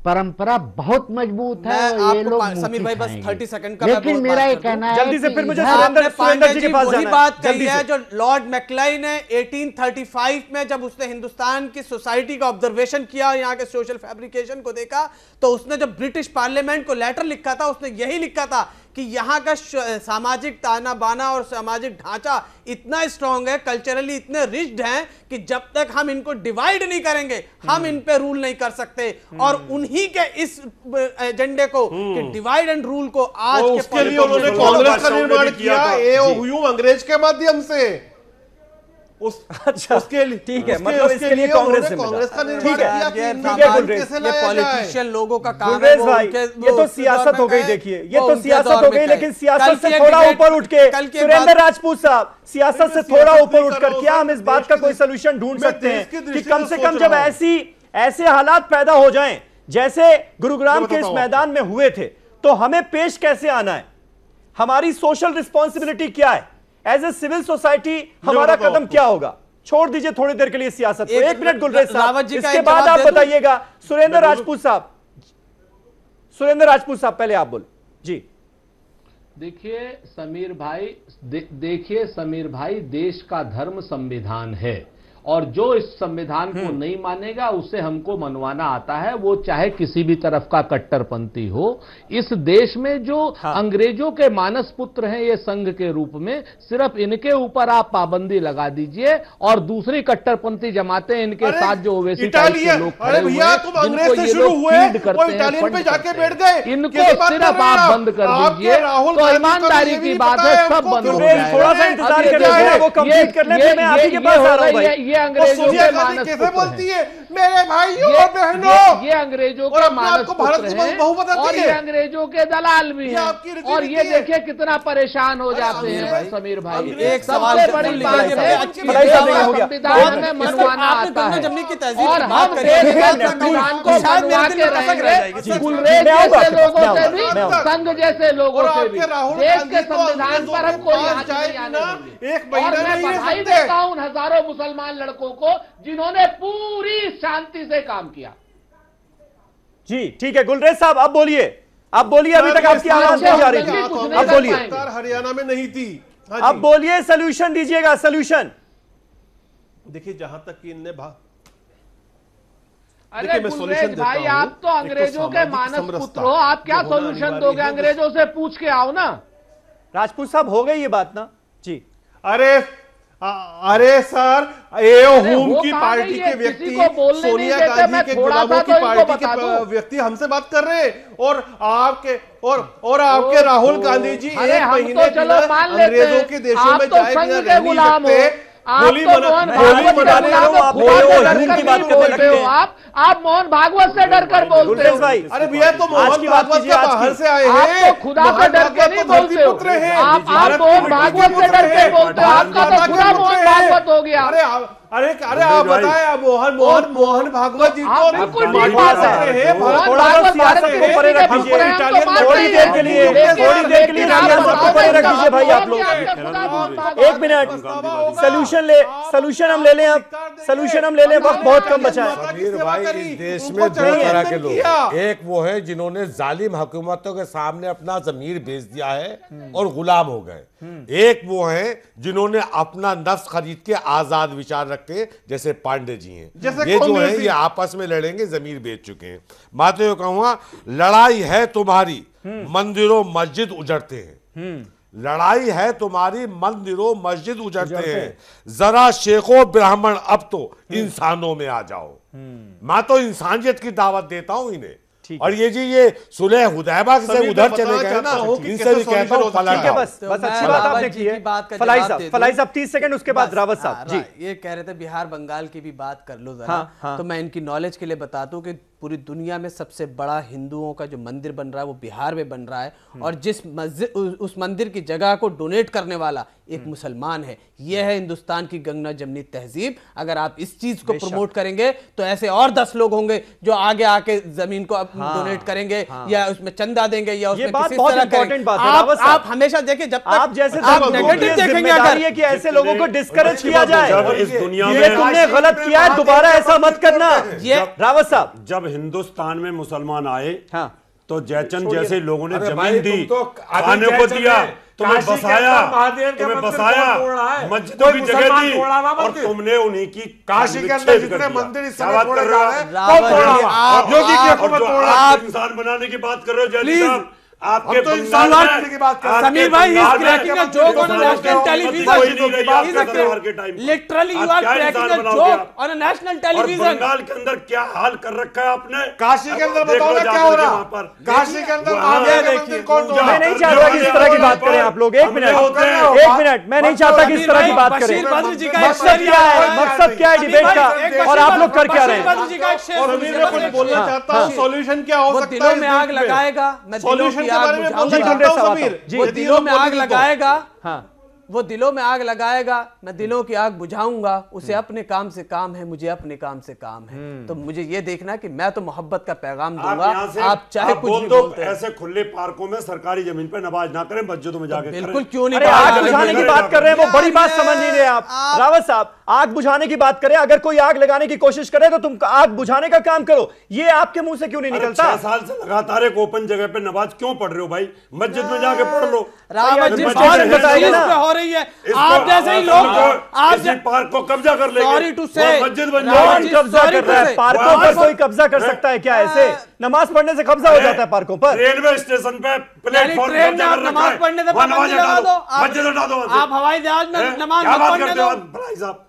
परंपरा बहुत मजबूत है। और ये लोग समीर भाई बस 30 सेकंड का लेकिन मेरा ये कहना है जल्दी से फिर मुझे सुरेंद्र जी के पास वही बात कही जल्दी है जो लॉर्ड मैकलाइन ने 1835 में जब उसने हिंदुस्तान की सोसाइटी का ऑब्जर्वेशन किया, यहाँ के सोशल फैब्रिकेशन को देखा, तो उसने जब ब्रिटिश पार्लियामेंट को लेटर लिखा था उसने यही लिखा था कि यहाँ का सामाजिक ताना बाना और सामाजिक ढांचा इतना स्ट्रांग है, कल्चरली इतने रिच्ड हैं कि जब तक हम इनको डिवाइड नहीं करेंगे हम इन पे रूल नहीं कर सकते। और उन्हीं के इस एजेंडे को कि डिवाइड एंड रूल को आज के उसके लिए उन्होंने कांग्रेस का निर्माण किया एओयू अंग्रेज के माध्यम से। अच्छा उसके लिए ठीक है, मतलब इसके लिए कांग्रेस का निर्माण किया। पॉलिटिशियन लोगों का काम है भाई, ये तो सियासत हो गई। देखिए ये तो सियासत हो गई, लेकिन सियासत से थोड़ा ऊपर उठ के सुरेंद्र राजपूत साहब, सियासत से थोड़ा ऊपर उठकर क्या हम इस बात का कोई सोल्यूशन ढूंढ सकते हैं कि कम से कम जब ऐसे हालात पैदा हो जाएं जैसे गुरुग्राम के इस मैदान में हुए थे, तो हमें पेश कैसे आना है? हमारी सोशल रिस्पॉन्सिबिलिटी क्या है? एज ए सिविल सोसाइटी हमारा कदम क्या होगा? छोड़ दीजिए थोड़ी देर के लिए सियासत को। एक मिनट गुलरेज साहब, इसके बाद आप बताइएगा। सुरेंद्र राजपूत साहब, पहले आप बोल जी। देखिए समीर भाई, देश का धर्म संविधान है और जो इस संविधान को नहीं मानेगा उसे हमको मनवाना आता है, वो चाहे किसी भी तरफ का कट्टरपंथी हो। इस देश में जो अंग्रेजों के मानस पुत्र हैं ये संघ के रूप में, सिर्फ इनके ऊपर आप पाबंदी लगा दीजिए और दूसरी कट्टरपंथी जमातें इनके साथ जो ओवैसी टाइप के लोग खड़े हुए हैं जिनको ये लोग फीड करते हैं, इनको सिर्फ आप बंद कर दीजिए तो ईमानदारी की बात है, सब बंद हो जाएगा। थोड़ा सा इंतजार करिए, वो कंप्लीट कर लेते हैं, मैं आप ही के पास आ रहा हूं भाई। ये अंग्रेजों के मानस कैसे बोलती है मेरे भाइयों और बहनों, ये अंग्रेजों के मानस पुत्र हैं और ये अंग्रेजों के दलाल भी हैं। और ये देखिए कितना परेशान हो जाते हैं समीर भाई। एक सबसे बड़ी बात संविधान में मनवाना आता है और हम देश के संविधान को मनवा के रहेंगे गुलरेज जैसे लोगों से भी, संघ जैसे लोगों से भी। देश के संविधान पर हम कोई हाथ नहीं आने देंगे। और मैं बधाई देता हूं उन हजारों मुसलमान लड़कों को जिन्होंने पूरी शांति से काम किया। जी ठीक है गुलरेज साहब, अब बोलिए, अभी तक आपकी आवाज नहीं जा रही थी, अब बोलिए। हरियाणा में नहीं थी, अब बोलिए, सोल्यूशन दीजिएगा, सोल्यूशन। देखिए जहां तक कि इनने अरे गुलरेज भाई, आप तो अंग्रेजों के मानस पुत्र हो, आप क्या सोल्यूशन दोगे? अंग्रेजों से पूछ के आओ ना। राजपूत साहब हो गई ये बात ना जी। अरे सर, होम की पार्टी के व्यक्ति, सोनिया गांधी के गुलामों की पार्टी के व्यक्ति हमसे बात कर रहे हैं और आपके राहुल गांधी जी एक महीने अंग्रेजों के देशों में जाए बिना रह नहीं सकते। आप मोहन भागवत से डरकर बोलते हो। अरे भैया, तो मोहन भागवत के बाहर से आए हैं, आप तो खुदा से डर के नहीं बोलते हो। आप मोहन भागवत से डर के बोलते हो, आपका तो खुदा मोहन भागवत हो गया। अरे आप बताएं, मोहन भागवत जी तो बिल्कुल ठीक बात है। थोड़ी देर के लिए भाई आप लोग 1 मिनट, सोल्यूशन हम ले लें, वक्त बहुत कम बचा है। समीर भाई, इस देश में 2 तरह के लोग, एक वो है जिन्होंने जालिम हुकूमतों के सामने अपना जमीर बेच दिया है और गुलाम हो गए, एक वो है जिन्होंने अपना नफ्स खरीद के आजाद विचार रखे, जैसे पांडे जी हैं। ये जो है ये आपस में लड़ेंगे, जमीर बेच चुके हैं। मैं तो ये कहूंगा, लड़ाई है तुम्हारी, मंदिरों मस्जिद उजड़ते हैं। लड़ाई है तुम्हारी, मंदिरों मस्जिद उजड़ते हैं। जरा शेखों ब्राह्मण अब तो इंसानों में आ जाओ। मैं तो इंसानियत की दावत देता हूं इन्हें। और ये जी ये सुलह हुदैबा से उधर चले गए ना, इनसे भी कहता हूं ठीक है, बस अच्छी बात आपने की है। फलाई साहब 30 सेकंड, उसके बाद रावत साहब जी। ये कह रहे थे बिहार बंगाल की भी बात कर लो जरा। तो मैं इनकी नॉलेज के लिए बताता हूँ कि पूरी दुनिया में सबसे बड़ा हिंदुओं का जो मंदिर बन रहा है वो बिहार में बन रहा है, और जिस मस्जिद उस मंदिर की जगह को डोनेट करने वाला एक मुसलमान है। यह है हिंदुस्तान की गंगा जमनी तहजीब। अगर आप इस चीज को प्रमोट करेंगे तो ऐसे और 10 लोग होंगे जो आगे आके जमीन को डोनेट करेंगे या उसमें चंदा देंगे या उसमें किसी तरह करेंगे। आप हमेशा देखिए, जब आप जैसे नेगेटिव देखेंगे अगर कि ऐसे लोगों को डिस्करेज किया जाए, इस दुनिया में तुमने गलत किया है, दोबारा ऐसा मत करना। रावत साहब, जब हिंदुस्तान में मुसलमान आए, हाँ, तो जयचंद जैसे लोगों ने भाई, जमीन दी, तुम तो खाने को दिया, तुम्हें बसाया, मस्जिदों की जगह दी, और तुमने उन्हीं की काशी के अंदर जितने मंदिर इस समय तोड़े जा रहे हैं, योगी की हुकूमत तोड़ रहा है। इंसान बनाने की बात कर रहे हो जयंती साहब, आपके तो इंसान बनाने की बात कर रहे हैं। समीर भाई, is cracking a joke on national television, literally you are cracking a joke on national television. Bengal के अंदर क्या हाल कर रखा है आपने? काशी के अंदर बताओ ना क्या हो रहा है? काशी के अंदर मंदिर कौन तोड़ रहा है? मैं नहीं चाहता कि इस तरह की बात करें आप लोग। एक मिनट, मैं नहीं चाहता कि इस तरह की बात करें। मकसद क्या है, मकसद क्या है डिबेट का, और आप लोग कर क्या रहे हैं? बोलना चाहता हूँ, सॉल्यूशन क्या हो सकता है? दिलों में आग लगाएगा, मैं दिलों की आग बुझाऊंगा। वो दिलों में आग लगाएगा, हाँ, वो दिलों में आग लगाएगा, मैं दिलों की आग बुझाऊंगा। उसे अपने काम से काम है, मुझे अपने काम से काम है। तो मुझे ये देखना कि मैं तो मोहब्बत का पैगाम दूंगा, आप चाहे कुछ भी बोलते हैं। ऐसे खुले पार्कों में सरकारी जमीन पर नमाज ना करें, मस्जिदों में जाकर बिल्कुल, क्यों नहीं? आग बुझाने की बात कर रहे हैं, वो बड़ी बात समझ नहीं रहे आप। रावत साहब, आग बुझाने की बात करें, अगर कोई आग लगाने की कोशिश करे तो तुम आग बुझाने का काम करो, ये आपके मुंह से क्यों नहीं निकलता? 6 साल से लगातार एक ओपन जगह पे नमाज क्यों पढ़ रहे हो भाई? मस्जिद में जाके पढ़ लो। रावत जी, हो रही है, आप जैसे ही लोग आप पार्क को कब्जा कर लेंगे, सॉरी टू से, मस्जिद बन जाएगी। कब्जा कर रहा है पार्कों पर? कोई कब्जा कर सकता है क्या? ऐसे नमाज पढ़ने से कब्जा हो जाता है पार्कों पर? रेलवे स्टेशन पे प्लेटफॉर्म ट्रेन में नमाज पढ़ने से मस्जिद हटा दो, आप हवाई जहाज में नमाज पढ़ने दो। भाई साहब,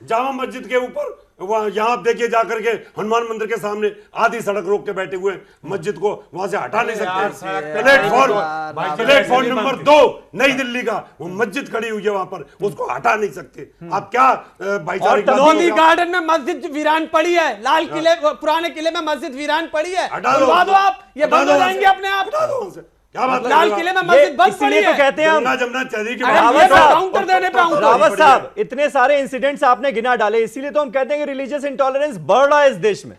जामा मस्जिद के ऊपर यहाँ आप देखिए जाकर के हनुमान मंदिर के सामने आधी सड़क रोक के बैठे हुए, मस्जिद को वहां से हटा नहीं सकते। प्लेटफॉर्म नंबर 2 नई दिल्ली का वो मस्जिद खड़ी हुई है, वहां पर उसको हटा नहीं सकते। आप क्या भाईचारे? लोधी गार्डन में मस्जिद वीरान पड़ी है, लाल किले पुराने किले में मस्जिद वीरान पड़ी है, हटा दो आप, ये बंद हो जाएंगे अपने आप। क्या बात? लाल किले में मस्जिद बंद पड़ी है, तो कहते हैं हम काउंटर देने पे। रावत साहब, इतने सारे इंसिडेंट्स आपने गिना डाले, इसीलिए तो हम कहते हैं कि रिलीजियस इंटॉलरेंस बढ़ रहा है इस देश में।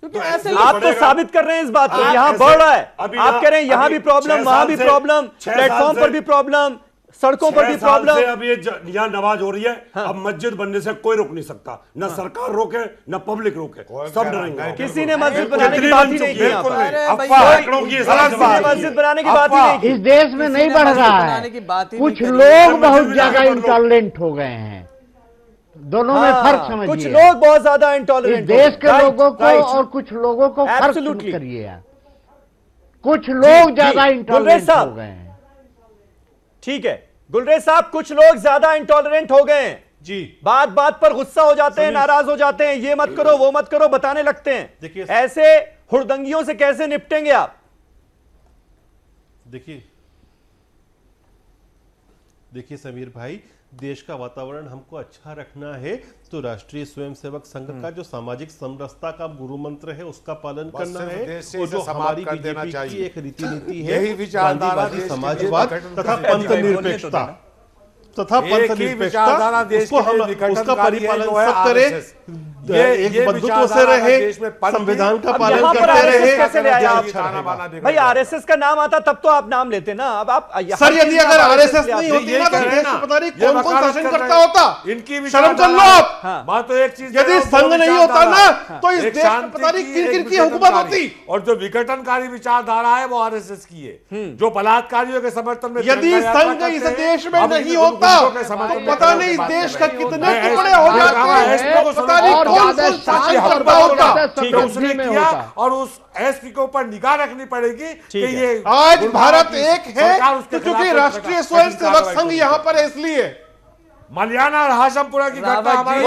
क्योंकि ऐसे आप तो साबित कर रहे हैं इस बात को, यहाँ बढ़ रहा है। आप कह रहे हैं यहाँ भी प्रॉब्लम, वहां भी प्रॉब्लम, प्लेटफॉर्म पर भी प्रॉब्लम, सड़कों पर भी प्रॉब्लम। अब ये यहाँ नमाज हो रही है, अब मस्जिद बनने से कोई रोक नहीं सकता, न सरकार रोके न पब्लिक रोके, सब डरेंगे। किसी ने मस्जिद बनाने की बात ही नहीं की, मस्जिद बनाने की बात ही नहीं की। इस देश में नहीं बढ़ रहा है, कुछ लोग बहुत ज्यादा इंटॉलरेंट हो गए हैं, दोनों में फर्क समझिए। कुछ लोग बहुत ज्यादा इंटॉलरेंट, देश के लोगों को और कुछ लोगों को फर्क करिए। कुछ लोग ज्यादा इंटॉलरेंट हो गए हैं। ठीक है गुलरेज साहब, कुछ लोग ज्यादा इंटॉलरेंट हो गए हैं जी, बात बात पर गुस्सा हो जाते हैं, नाराज हो जाते हैं, ये मत करो वो मत करो बताने लगते हैं। देखिए ऐसे हुड़दंगियों से कैसे निपटेंगे आप? देखिए समीर भाई, देश का वातावरण हमको अच्छा रखना है तो राष्ट्रीय स्वयंसेवक संघ का जो सामाजिक समरसता का गुरु मंत्र है उसका पालन करना है, और जो हमारी बीजेपी की एक रीति नीति है, गांधीवादी समाजवाद तथा पंथ निरपेक्षता उसको हम उसका परिपालन सब करें, एक बंधुत्व से रहे, संविधान का पालन करते रहे। भाई आरएसएस का नाम आता तब तो आप नाम लेते ना, अब आप सर यदि अगर आरएसएस नहीं होती ना तो देश में पता नहीं कौन कौन शासन करता होता। इनकी शर्म कर लो आप। बात तो एक चीज, यदि संघ नहीं होता ना तो इस देश में पता नहीं किन की हुकूमत होती। और जो विघटनकारी विचारधारा है वो आरएसएस की है, जो बलात्कारियों के समर्थन में। यदि संघ इस देश में नहीं होता तो पता नहीं इस देश का कितने टुकड़े हो जाते, पता नहीं उसने किया, और उस एसपी के ऊपर निगाह रखनी पड़ेगी कि ये आज भारत एक है क्योंकि राष्ट्रीय स्वयंसेवक संघ यहाँ पर है, इसलिए मलियाना और हाशमपुरा की घटना हमारे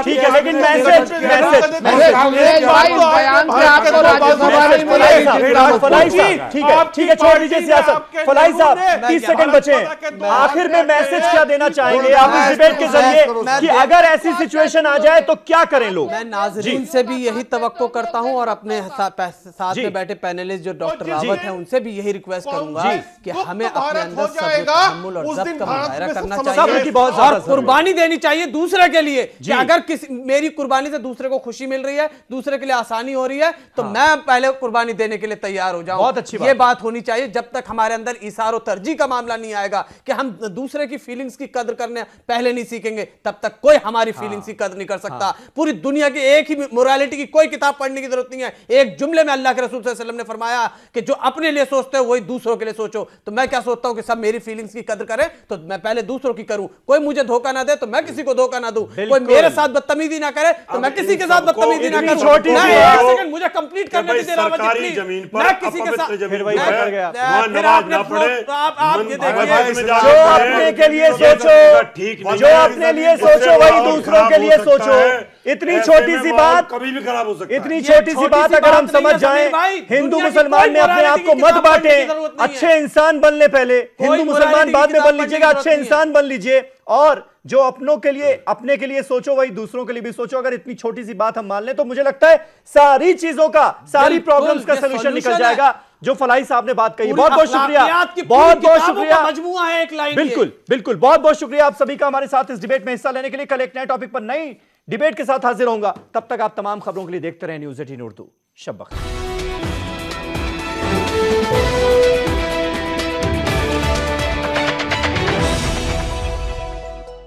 ठीक है, लेकिन मैसेज ठीक है छोड़ दीजिए सियासत। फलाई साहब 30 सेकंड बचे हैं, आखिर में मैसेज क्या देना चाहेंगे आप इस डिबेट के जरिए कि अगर ऐसी सिचुएशन आ जाए तो क्या करें लोग? मैं नाज़रीन से भी यही तवक्को करता हूं और अपने साथ में बैठे पैनलिस्ट जो डॉक्टर रावत हैं उनसे भी यही रिक्वेस्ट करूंगा कि हमें अपने अंदर सब्र, तहम्मुल और ज़ब्त का मुजाहरा करना समझ चाहिए बहुत और कुर्बानी देनी चाहिए दूसरे के लिए कि अगर किसी मेरी कुर्बानी से दूसरे को खुशी मिल रही है, दूसरे के लिए आसानी हो रही है, तो मैं पहले कुर्बानी देने के लिए तैयार हो जाऊं। बहुत अच्छी ये बात होनी चाहिए। जब तक हमारे अंदर इसार और तरजीह का मामला नहीं आएगा कि हम दूसरे की फीलिंग्स की कदर करने पहले नहीं सीखेंगे, तब तक कोई हमारी फीलिंग्स की कदर नहीं कर सकता। पूरी दुनिया की एक ही मोरालिटी की कोई किताब पढ़ने की जरूरत नहीं है। एक जुमले में अल्लाह के रसूल सल्लल्लाहु अलैहि वसल्लम ने फरमाया कि जो अपने लिए सोचते हो वही दूसरों के लिए सोचो। तो मैं क्या सोचता हूं कि सब मेरी फीलिंग्स की कदर करें, तो मैं पहले दूसरों की करूं। कोई मुझे धोखा ना दे तो मैं किसी को धोखा ना दूं। कोई मेरे साथ बदतमीजी ना करे तो मैं किसी के साथ बदतमीजी ना करूं। एक सेकंड मुझे कंप्लीट करने दीजिए रावत जी, जमीन प्लीज। मैं किसी के साथ फिर वही पकड़ गया। फिर आपने आप ये देखिए, जो अपने के लिए सोचो, जो अपने लिए सोचो वही दूसरों के लिए सोचो। इतनी छोटी सी बात कभी भी खराब हो सकता है। इतनी छोटी सी बात अगर हम समझ जाएं, हिंदू मुसलमान में अपने आप को मत बांटे, अच्छे इंसान बन ले पहले, हिंदू मुसलमान बाद में बन लीजिएगा, अच्छे इंसान बन लीजिए। और जो अपनों के लिए अपने के लिए सोचो वही दूसरों के लिए भी सोचो। अगर इतनी छोटी सी बात हम मान लें तो मुझे लगता है सारी चीजों का, सारी प्रॉब्लम्स का सलूशन निकल जाएगा। जो फलाई साहब ने बात कही, बहुत बहुत शुक्रिया, बहुत बहुत शुक्रिया। मजमूआ है एक लाइन। बिल्कुल बिल्कुल, बहुत बहुत शुक्रिया आप सभी का हमारे साथ इस डिबेट में हिस्सा लेने के लिए। कल एक नए टॉपिक पर नई डिबेट के साथ हाजिर होऊंगा। तब तक आप तमाम खबरों के लिए देखते रहें न्यूज़ 18 उर्दू। शब बख़ैर।